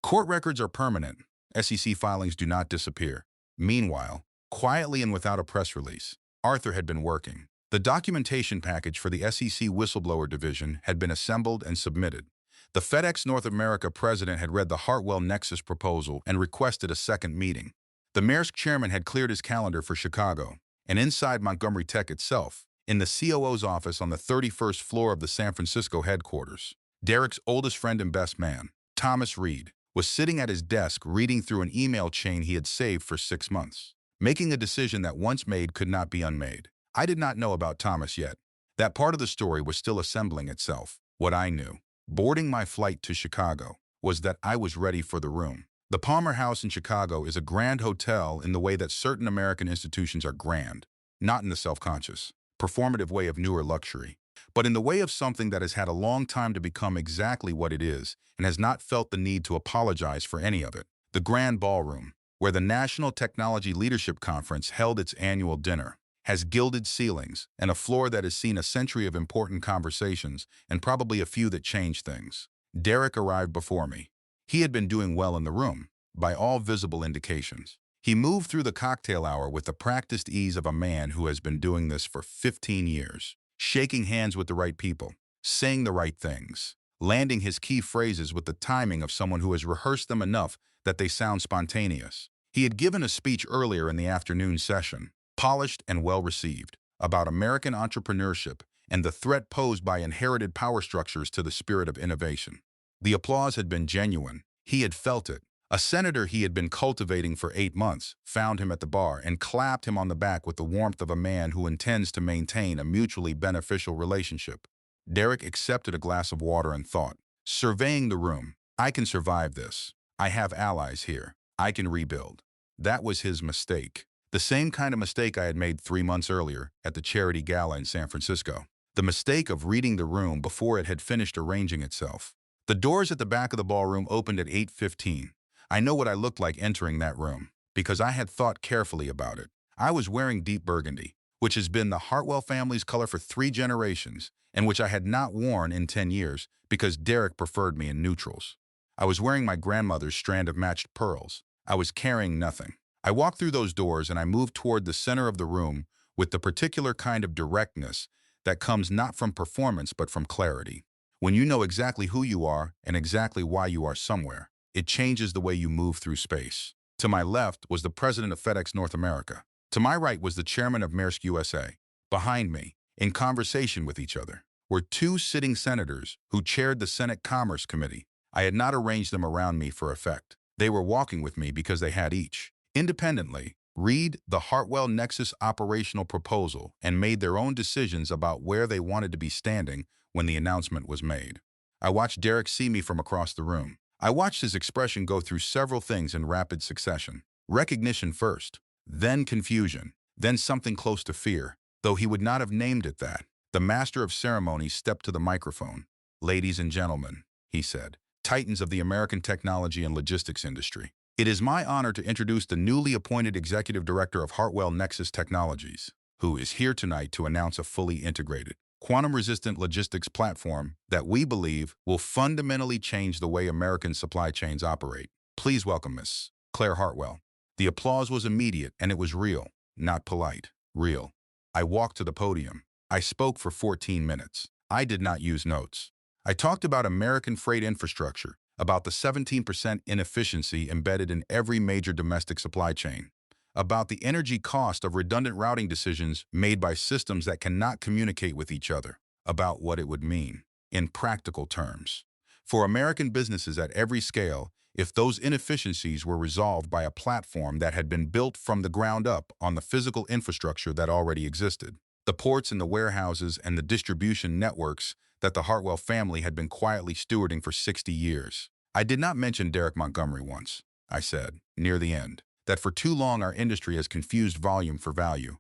Court records are permanent. SEC filings do not disappear. Meanwhile, quietly and without a press release, Arthur had been working. The documentation package for the SEC whistleblower division had been assembled and submitted. The FedEx North America president had read the Hartwell Nexus proposal and requested a second meeting. The Maersk chairman had cleared his calendar for Chicago, and inside Montgomery Tech itself, in the COO's office on the 31st floor of the San Francisco headquarters, Derek's oldest friend and best man, Thomas Reed, was sitting at his desk reading through an email chain he had saved for 6 months. Making a decision that once made could not be unmade. I did not know about Thomas yet. That part of the story was still assembling itself. What I knew, boarding my flight to Chicago, was that I was ready for the room. The Palmer House in Chicago is a grand hotel in the way that certain American institutions are grand, not in the self-conscious, performative way of newer luxury, but in the way of something that has had a long time to become exactly what it is and has not felt the need to apologize for any of it. The Grand Ballroom, where the National Technology Leadership Conference held its annual dinner, has gilded ceilings and a floor that has seen a century of important conversations and probably a few that changed things. Derek arrived before me. He had been doing well in the room, by all visible indications. He moved through the cocktail hour with the practiced ease of a man who has been doing this for 15 years, shaking hands with the right people, saying the right things, landing his key phrases with the timing of someone who has rehearsed them enough that they sound spontaneous. He had given a speech earlier in the afternoon session, polished and well-received, about American entrepreneurship and the threat posed by inherited power structures to the spirit of innovation. The applause had been genuine. He had felt it. A senator he had been cultivating for 8 months found him at the bar and clapped him on the back with the warmth of a man who intends to maintain a mutually beneficial relationship. Derek accepted a glass of water and thought, surveying the room, I can survive this. I have allies here. I can rebuild. That was his mistake. The same kind of mistake I had made 3 months earlier at the charity gala in San Francisco. The mistake of reading the room before it had finished arranging itself. The doors at the back of the ballroom opened at 8:15. I know what I looked like entering that room, because I had thought carefully about it. I was wearing deep burgundy, which has been the Hartwell family's color for 3 generations, and which I had not worn in 10 years because Derek preferred me in neutrals. I was wearing my grandmother's strand of matched pearls. I was carrying nothing. I walked through those doors and I moved toward the center of the room with the particular kind of directness that comes not from performance but from clarity. When you know exactly who you are and exactly why you are somewhere, it changes the way you move through space. To my left was the president of FedEx North America. To my right was the chairman of Maersk USA. Behind me, in conversation with each other, were 2 sitting senators who chaired the Senate Commerce Committee. I had not arranged them around me for effect. They were walking with me because they had each, independently, read the Hartwell Nexus operational proposal and made their own decisions about where they wanted to be standing when the announcement was made. I watched Derek see me from across the room. I watched his expression go through several things in rapid succession. Recognition first, then confusion, then something close to fear, though he would not have named it that. The master of ceremonies stepped to the microphone. "Ladies and gentlemen," he said, "titans of the American technology and logistics industry. It is my honor to introduce the newly appointed executive director of Hartwell Nexus Technologies, who is here tonight to announce a fully integrated, quantum-resistant logistics platform that we believe will fundamentally change the way American supply chains operate. Please welcome Miss Claire Hartwell." The applause was immediate and it was real, not polite, real. I walked to the podium. I spoke for 14 minutes. I did not use notes. I talked about American freight infrastructure, about the 17% inefficiency embedded in every major domestic supply chain, about the energy cost of redundant routing decisions made by systems that cannot communicate with each other, about what it would mean, in practical terms, for American businesses at every scale if those inefficiencies were resolved by a platform that had been built from the ground up on the physical infrastructure that already existed, the ports and the warehouses and the distribution networks that the Hartwell family had been quietly stewarding for 60 years. I did not mention Derek Montgomery once, I said, near the end, that for too long our industry has confused volume for value.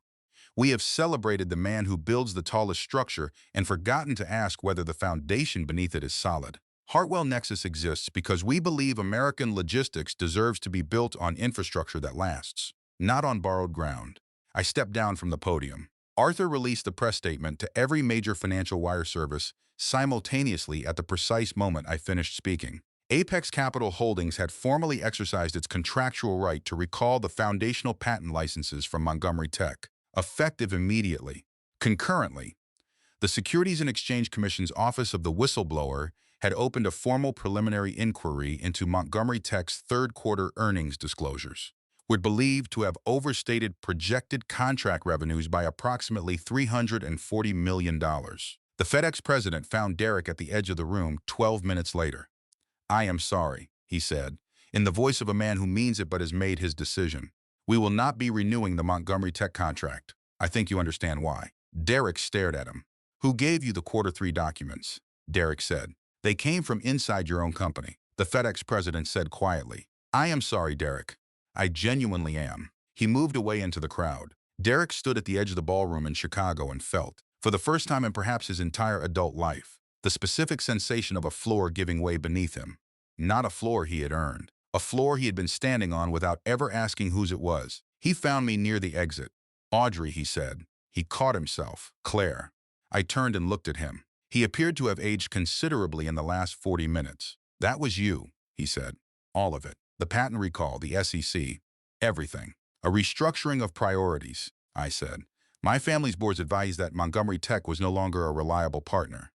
We have celebrated the man who builds the tallest structure and forgotten to ask whether the foundation beneath it is solid. Hartwell Nexus exists because we believe American logistics deserves to be built on infrastructure that lasts, not on borrowed ground. I stepped down from the podium. Arthur released the press statement to every major financial wire service simultaneously at the precise moment I finished speaking. Apex Capital Holdings had formally exercised its contractual right to recall the foundational patent licenses from Montgomery Tech, effective immediately. Concurrently, the Securities and Exchange Commission's Office of the Whistleblower had opened a formal preliminary inquiry into Montgomery Tech's third-quarter earnings disclosures, were believed to have overstated projected contract revenues by approximately $340 million. The FedEx president found Derek at the edge of the room 12 minutes later. "I am sorry," he said, in the voice of a man who means it but has made his decision. "We will not be renewing the Montgomery Tech contract." I think you understand why. Derek stared at him. Who gave you the Q3 documents? Derek said. They came from inside your own company, the FedEx president said quietly. I am sorry, Derek. I genuinely am. He moved away into the crowd. Derek stood at the edge of the ballroom in Chicago and felt, for the first time in perhaps his entire adult life, the specific sensation of a floor giving way beneath him. Not a floor he had earned. A floor he had been standing on without ever asking whose it was. He found me near the exit. Audrey, he said. He caught himself. Claire. I turned and looked at him. He appeared to have aged considerably in the last 40 minutes. That was you, he said. All of it. The patent recall, the SEC, everything. A restructuring of priorities, I said. My family's boards advised that Montgomery Tech was no longer a reliable partner.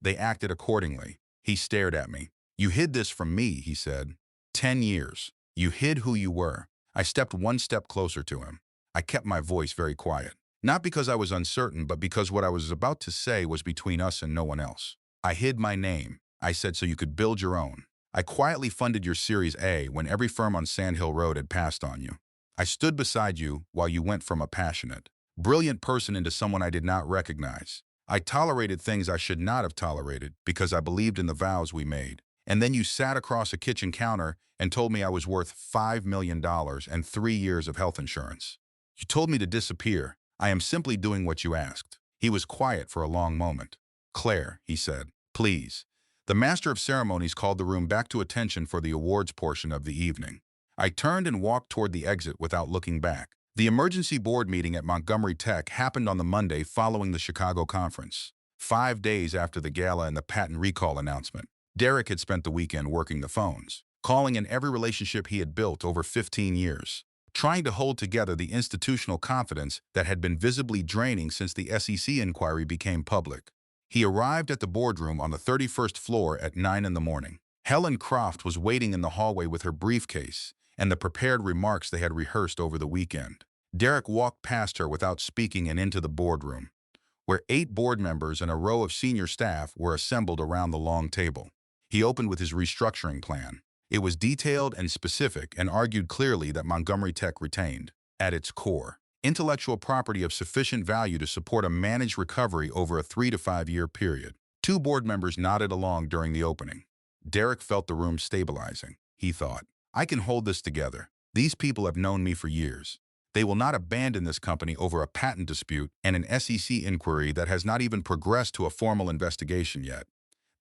They acted accordingly. He stared at me. You hid this from me, he said. 10 years. You hid who you were. I stepped one step closer to him. I kept my voice very quiet. Not because I was uncertain, but because what I was about to say was between us and no one else. I hid my name, I said, so you could build your own. I quietly funded your Series A when every firm on Sand Hill Road had passed on you. I stood beside you while you went from a passionate, brilliant person into someone I did not recognize. I tolerated things I should not have tolerated because I believed in the vows we made. And then you sat across a kitchen counter and told me I was worth $5 million and 3 years of health insurance. You told me to disappear. I am simply doing what you asked. He was quiet for a long moment. Claire, he said, please. The master of ceremonies called the room back to attention for the awards portion of the evening. I turned and walked toward the exit without looking back. The emergency board meeting at Montgomery Tech happened on the Monday following the Chicago conference, 5 days after the gala and the patent recall announcement. Derek had spent the weekend working the phones, calling in every relationship he had built over 15 years, trying to hold together the institutional confidence that had been visibly draining since the SEC inquiry became public. He arrived at the boardroom on the 31st floor at 9 in the morning. Helen Croft was waiting in the hallway with her briefcase and the prepared remarks they had rehearsed over the weekend. Derek walked past her without speaking and into the boardroom, where 8 board members and a row of senior staff were assembled around the long table. He opened with his restructuring plan. It was detailed and specific and argued clearly that Montgomery Tech retained, at its core, intellectual property of sufficient value to support a managed recovery over a 3 to 5 year period. 2 board members nodded along during the opening. Derek felt the room stabilizing. He thought, I can hold this together. These people have known me for years. They will not abandon this company over a patent dispute and an SEC inquiry that has not even progressed to a formal investigation yet.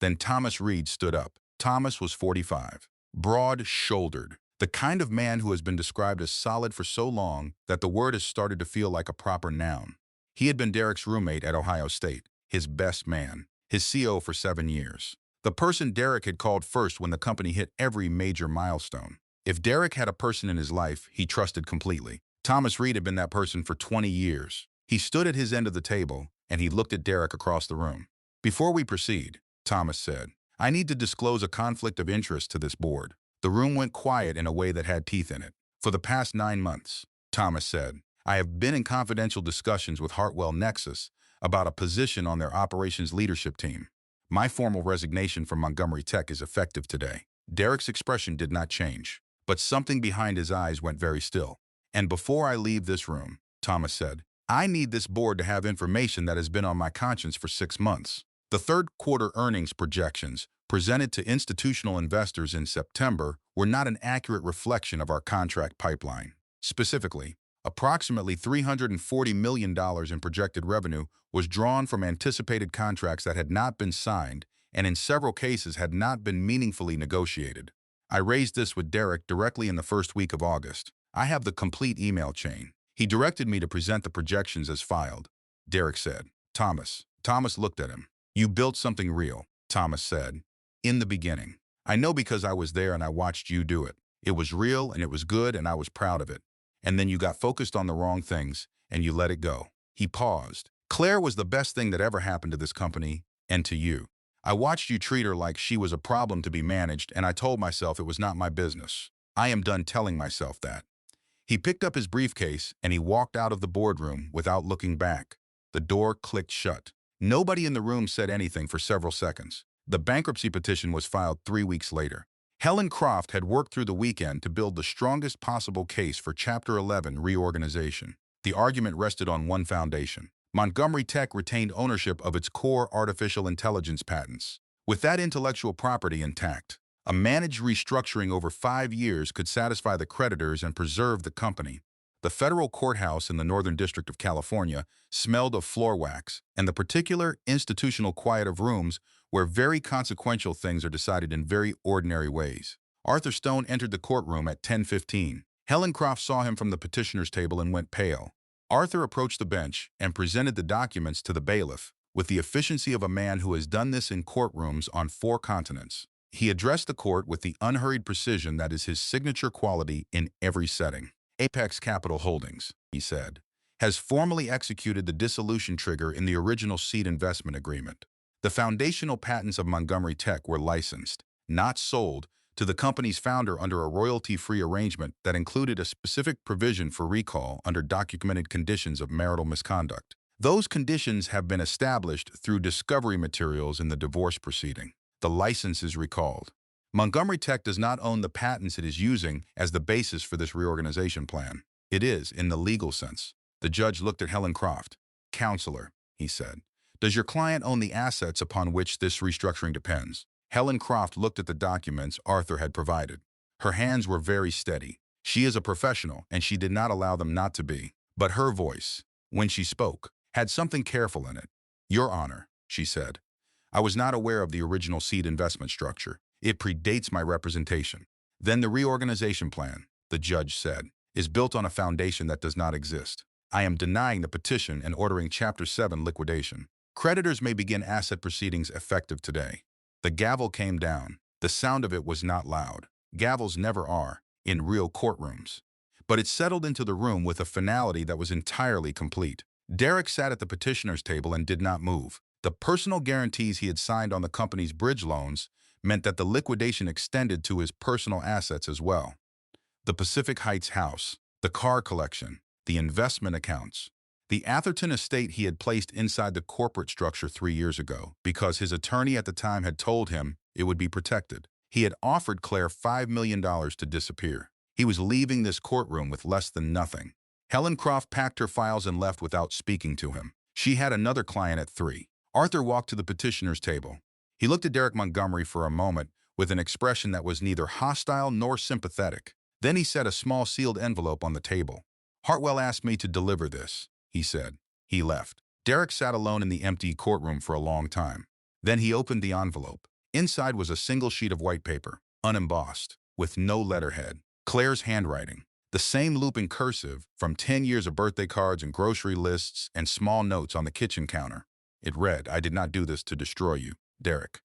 Then Thomas Reed stood up. Thomas was 45. Broad-shouldered, the kind of man who has been described as solid for so long that the word has started to feel like a proper noun. He had been Derek's roommate at Ohio State, his best man, his CO for 7 years. The person Derek had called first when the company hit every major milestone. If Derek had a person in his life he trusted completely, Thomas Reed had been that person for 20 years. He stood at his end of the table, and he looked at Derek across the room. Before we proceed, Thomas said, I need to disclose a conflict of interest to this board. The room went quiet in a way that had teeth in it. For the past 9 months, Thomas said, I have been in confidential discussions with Hartwell Nexus about a position on their operations leadership team. My formal resignation from Montgomery Tech is effective today. Derek's expression did not change, but something behind his eyes went very still. And before I leave this room, Thomas said, I need this board to have information that has been on my conscience for 6 months. The third quarter earnings projections presented to institutional investors in September were not an accurate reflection of our contract pipeline. Specifically, approximately $340 million in projected revenue was drawn from anticipated contracts that had not been signed and in several cases had not been meaningfully negotiated. I raised this with Derek directly in the first week of August. I have the complete email chain. He directed me to present the projections as filed. Derek said, Thomas looked at him. You built something real, Thomas said. In the beginning. I know because I was there and I watched you do it. It was real and it was good and I was proud of it. And then you got focused on the wrong things and you let it go. He paused. Claire was the best thing that ever happened to this company and to you. I watched you treat her like she was a problem to be managed and I told myself it was not my business. I am done telling myself that. He picked up his briefcase and he walked out of the boardroom without looking back. The door clicked shut. Nobody in the room said anything for several seconds. The bankruptcy petition was filed 3 weeks later. Helen Croft had worked through the weekend to build the strongest possible case for Chapter 11 reorganization. The argument rested on one foundation. Montgomery Tech retained ownership of its core artificial intelligence patents. With that intellectual property intact, a managed restructuring over 5 years could satisfy the creditors and preserve the company. The federal courthouse in the Northern District of California smelled of floor wax and the particular institutional quiet of rooms where very consequential things are decided in very ordinary ways. Arthur Stone entered the courtroom at 10:15. Helen Croft saw him from the petitioner's table and went pale. Arthur approached the bench and presented the documents to the bailiff with the efficiency of a man who has done this in courtrooms on 4 continents. He addressed the court with the unhurried precision that is his signature quality in every setting. Apex Capital Holdings, he said, has formally executed the dissolution trigger in the original seed investment agreement. The foundational patents of Montgomery Tech were licensed, not sold, to the company's founder under a royalty-free arrangement that included a specific provision for recall under documented conditions of marital misconduct. Those conditions have been established through discovery materials in the divorce proceeding. The license is recalled. Montgomery Tech does not own the patents it is using as the basis for this reorganization plan. It is, in the legal sense. The judge looked at Helen Croft. "Counselor," he said, "does your client own the assets upon which this restructuring depends?" Helen Croft looked at the documents Arthur had provided. Her hands were very steady. She is a professional, and she did not allow them not to be. But her voice, when she spoke, had something careful in it. "Your Honor," she said, "I was not aware of the original seed investment structure. It predates my representation. Then the reorganization plan," the judge said, "is built on a foundation that does not exist. I am denying the petition and ordering Chapter 7 liquidation. Creditors may begin asset proceedings effective today." The gavel came down. The sound of it was not loud. Gavels never are, in real courtrooms. But it settled into the room with a finality that was entirely complete. Derek sat at the petitioner's table and did not move. The personal guarantees he had signed on the company's bridge loans meant that the liquidation extended to his personal assets as well. The Pacific Heights house, the car collection, the investment accounts. The Atherton estate he had placed inside the corporate structure 3 years ago because his attorney at the time had told him it would be protected. He had offered Claire $5 million to disappear. He was leaving this courtroom with less than nothing. Helen Croft packed her files and left without speaking to him. She had another client at 3. Arthur walked to the petitioner's table. He looked at Derek Montgomery for a moment with an expression that was neither hostile nor sympathetic. Then he set a small sealed envelope on the table. "Hartwell asked me to deliver this," he said. He left. Derek sat alone in the empty courtroom for a long time. Then he opened the envelope. Inside was a single sheet of white paper, unembossed, with no letterhead. Claire's handwriting. The same looping cursive from 10 years of birthday cards and grocery lists and small notes on the kitchen counter. It read, "I did not do this to destroy you, Derek.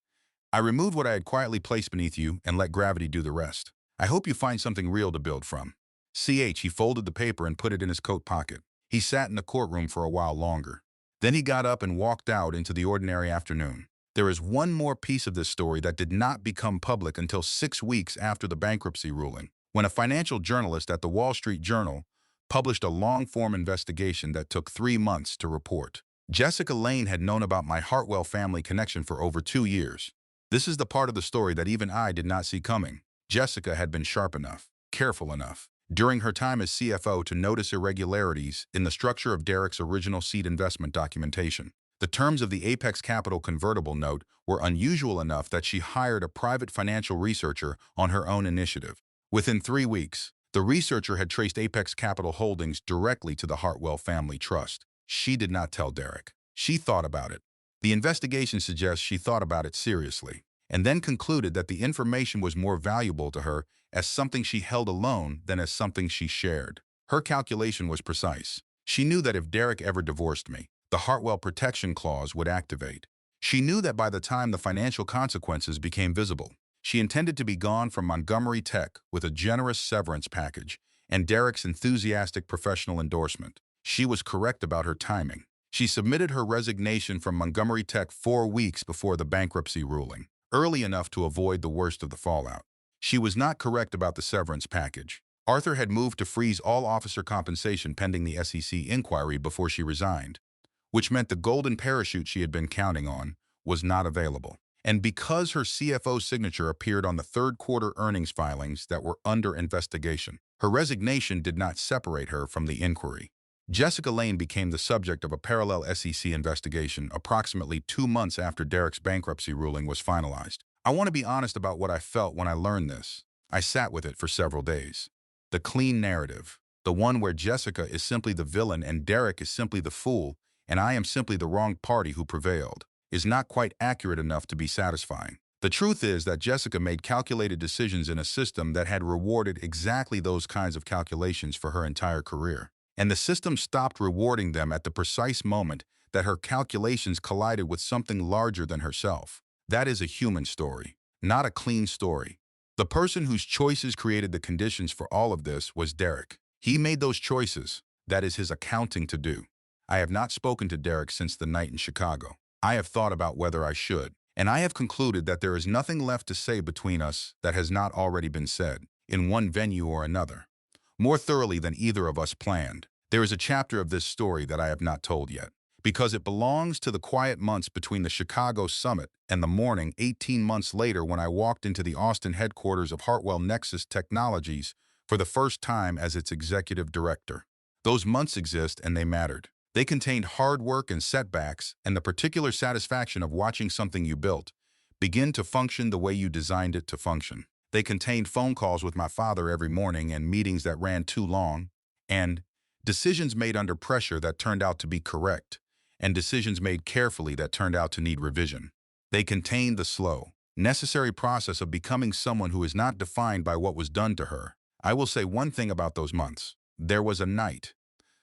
I removed what I had quietly placed beneath you and let gravity do the rest. I hope you find something real to build from." He folded the paper and put it in his coat pocket. He sat in the courtroom for a while longer. Then he got up and walked out into the ordinary afternoon. There is one more piece of this story that did not become public until 6 weeks after the bankruptcy ruling, when a financial journalist at the Wall Street Journal published a long-form investigation that took 3 months to report. Jessica Lane had known about my Hartwell family connection for over 2 years. This is the part of the story that even I did not see coming. Jessica had been sharp enough, careful enough, during her time as CFO to notice irregularities in the structure of Derek's original seed investment documentation. The terms of the Apex Capital convertible note were unusual enough that she hired a private financial researcher on her own initiative. Within 3 weeks, the researcher had traced Apex Capital Holdings directly to the Hartwell Family Trust. She did not tell Derek. She thought about it. The investigation suggests she thought about it seriously, and then concluded that the information was more valuable to her as something she held alone than as something she shared. Her calculation was precise. She knew that if Derek ever divorced me, the Hartwell Protection Clause would activate. She knew that by the time the financial consequences became visible, she intended to be gone from Montgomery Tech with a generous severance package and Derek's enthusiastic professional endorsement. She was correct about her timing. She submitted her resignation from Montgomery Tech 4 weeks before the bankruptcy ruling, early enough to avoid the worst of the fallout. She was not correct about the severance package. Arthur had moved to freeze all officer compensation pending the SEC inquiry before she resigned, which meant the golden parachute she had been counting on was not available. And because her CFO signature appeared on the third-quarter earnings filings that were under investigation, her resignation did not separate her from the inquiry. Jessica Lane became the subject of a parallel SEC investigation approximately 2 months after Derek's bankruptcy ruling was finalized. I want to be honest about what I felt when I learned this. I sat with it for several days. The clean narrative, the one where Jessica is simply the villain and Derek is simply the fool, and I am simply the wrong party who prevailed, is not quite accurate enough to be satisfying. The truth is that Jessica made calculated decisions in a system that had rewarded exactly those kinds of calculations for her entire career. And the system stopped rewarding them at the precise moment that her calculations collided with something larger than herself. That is a human story, not a clean story. The person whose choices created the conditions for all of this was Derek. He made those choices. That is his accounting to do. I have not spoken to Derek since the night in Chicago. I have thought about whether I should, and I have concluded that there is nothing left to say between us that has not already been said, in one venue or another, more thoroughly than either of us planned. There is a chapter of this story that I have not told yet, because it belongs to the quiet months between the Chicago summit and the morning 18 months later when I walked into the Austin headquarters of Hartwell Nexus Technologies for the first time as its executive director. Those months exist and they mattered. They contained hard work and setbacks and the particular satisfaction of watching something you built begin to function the way you designed it to function. They contained phone calls with my father every morning and meetings that ran too long, and decisions made under pressure that turned out to be correct, and decisions made carefully that turned out to need revision. They contained the slow, necessary process of becoming someone who is not defined by what was done to her. I will say one thing about those months. There was a night,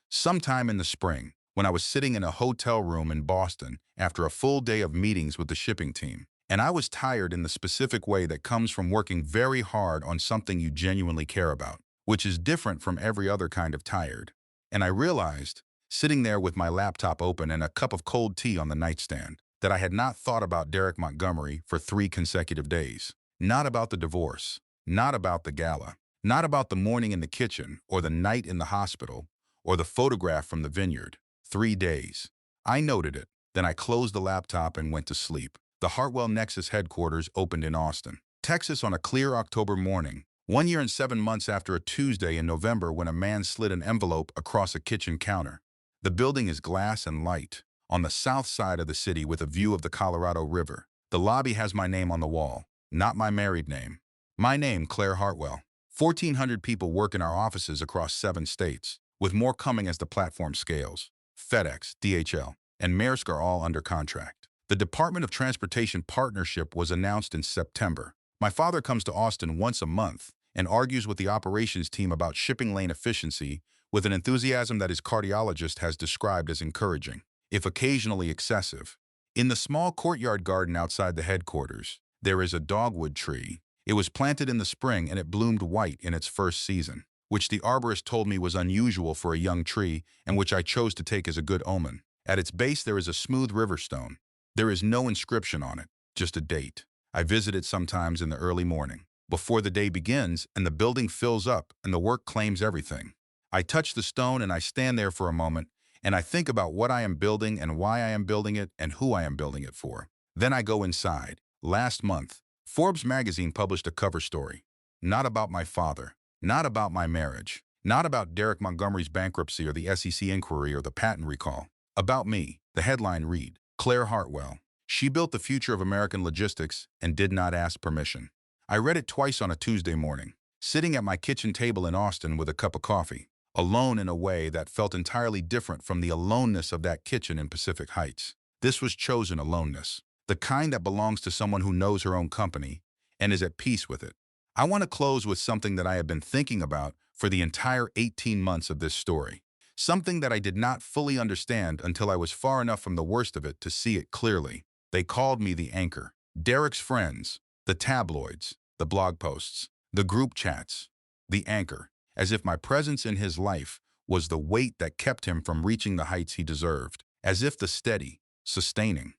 sometime in the spring, when I was sitting in a hotel room in Boston after a full day of meetings with the shipping team, and I was tired in the specific way that comes from working very hard on something you genuinely care about, which is different from every other kind of tired. And I realized, sitting there with my laptop open and a cup of cold tea on the nightstand, that I had not thought about Derek Montgomery for 3 consecutive days. Not about the divorce, not about the gala, not about the morning in the kitchen or the night in the hospital or the photograph from the vineyard. 3 days. I noted it, then I closed the laptop and went to sleep. The Hartwell Nexus headquarters opened in Austin, Texas on a clear October morning, 1 year and 7 months after a Tuesday in November when a man slid an envelope across a kitchen counter. The building is glass and light, on the south side of the city with a view of the Colorado River. The lobby has my name on the wall, not my married name. My name, Claire Hartwell. 1,400 people work in our offices across 7 states, with more coming as the platform scales. FedEx, DHL, and Maersk are all under contract. The Department of Transportation partnership was announced in September. My father comes to Austin once a month and argues with the operations team about shipping lane efficiency with an enthusiasm that his cardiologist has described as encouraging, if occasionally excessive. In the small courtyard garden outside the headquarters, there is a dogwood tree. It was planted in the spring and it bloomed white in its first season, which the arborist told me was unusual for a young tree and which I chose to take as a good omen. At its base there is a smooth river stone. There is no inscription on it, just a date. I visit it sometimes in the early morning, before the day begins and the building fills up and the work claims everything. I touch the stone and I stand there for a moment and I think about what I am building and why I am building it and who I am building it for. Then I go inside. Last month, Forbes magazine published a cover story. Not about my father, not about my marriage, not about Derek Montgomery's bankruptcy or the SEC inquiry or the patent recall. About me. The headline read, Claire Hartwell. She built the future of American logistics and did not ask permission. I read it twice on a Tuesday morning, sitting at my kitchen table in Austin with a cup of coffee, alone in a way that felt entirely different from the aloneness of that kitchen in Pacific Heights. This was chosen aloneness, the kind that belongs to someone who knows her own company and is at peace with it. I want to close with something that I have been thinking about for the entire 18 months of this story. Something that I did not fully understand until I was far enough from the worst of it to see it clearly. They called me the anchor. Derek's friends, the tabloids, the blog posts, the group chats, the anchor, as if my presence in his life was the weight that kept him from reaching the heights he deserved, as if the steady, sustaining,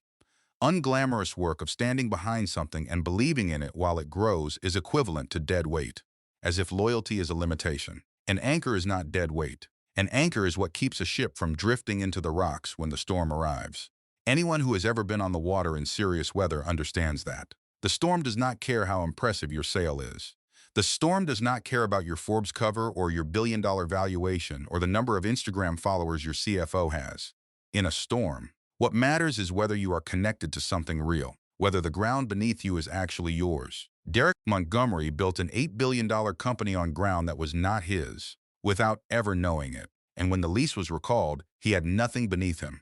unglamorous work of standing behind something and believing in it while it grows is equivalent to dead weight, as if loyalty is a limitation. An anchor is not dead weight. An anchor is what keeps a ship from drifting into the rocks when the storm arrives. Anyone who has ever been on the water in serious weather understands that. The storm does not care how impressive your sail is. The storm does not care about your Forbes cover or your billion-dollar valuation or the number of Instagram followers your CFO has. In a storm, what matters is whether you are connected to something real, whether the ground beneath you is actually yours. Derek Montgomery built an $8 billion company on ground that was not his, without ever knowing it. And when the lease was recalled, he had nothing beneath him.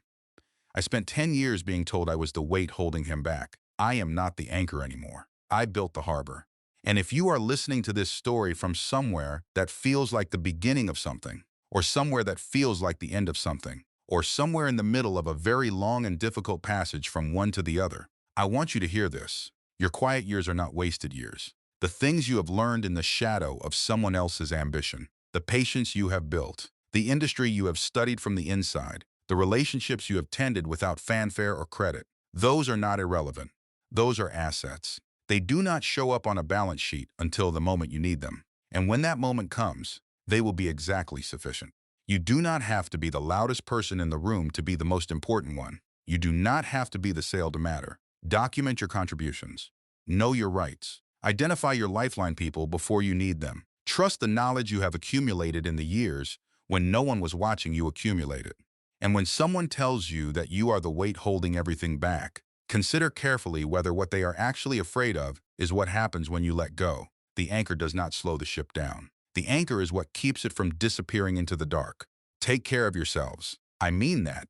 I spent 10 years being told I was the weight holding him back. I am not the anchor anymore. I built the harbor. And if you are listening to this story from somewhere that feels like the beginning of something, or somewhere that feels like the end of something, or somewhere in the middle of a very long and difficult passage from one to the other, I want you to hear this. Your quiet years are not wasted years. The things you have learned in the shadow of someone else's ambition, the patience you have built, the industry you have studied from the inside, the relationships you have tended without fanfare or credit, those are not irrelevant. Those are assets. They do not show up on a balance sheet until the moment you need them. And when that moment comes, they will be exactly sufficient. You do not have to be the loudest person in the room to be the most important one. You do not have to be the sale to matter. Document your contributions. Know your rights. Identify your lifeline people before you need them. Trust the knowledge you have accumulated in the years when no one was watching you accumulate it. And when someone tells you that you are the weight holding everything back, consider carefully whether what they are actually afraid of is what happens when you let go. The anchor does not slow the ship down. The anchor is what keeps it from disappearing into the dark. Take care of yourselves. I mean that.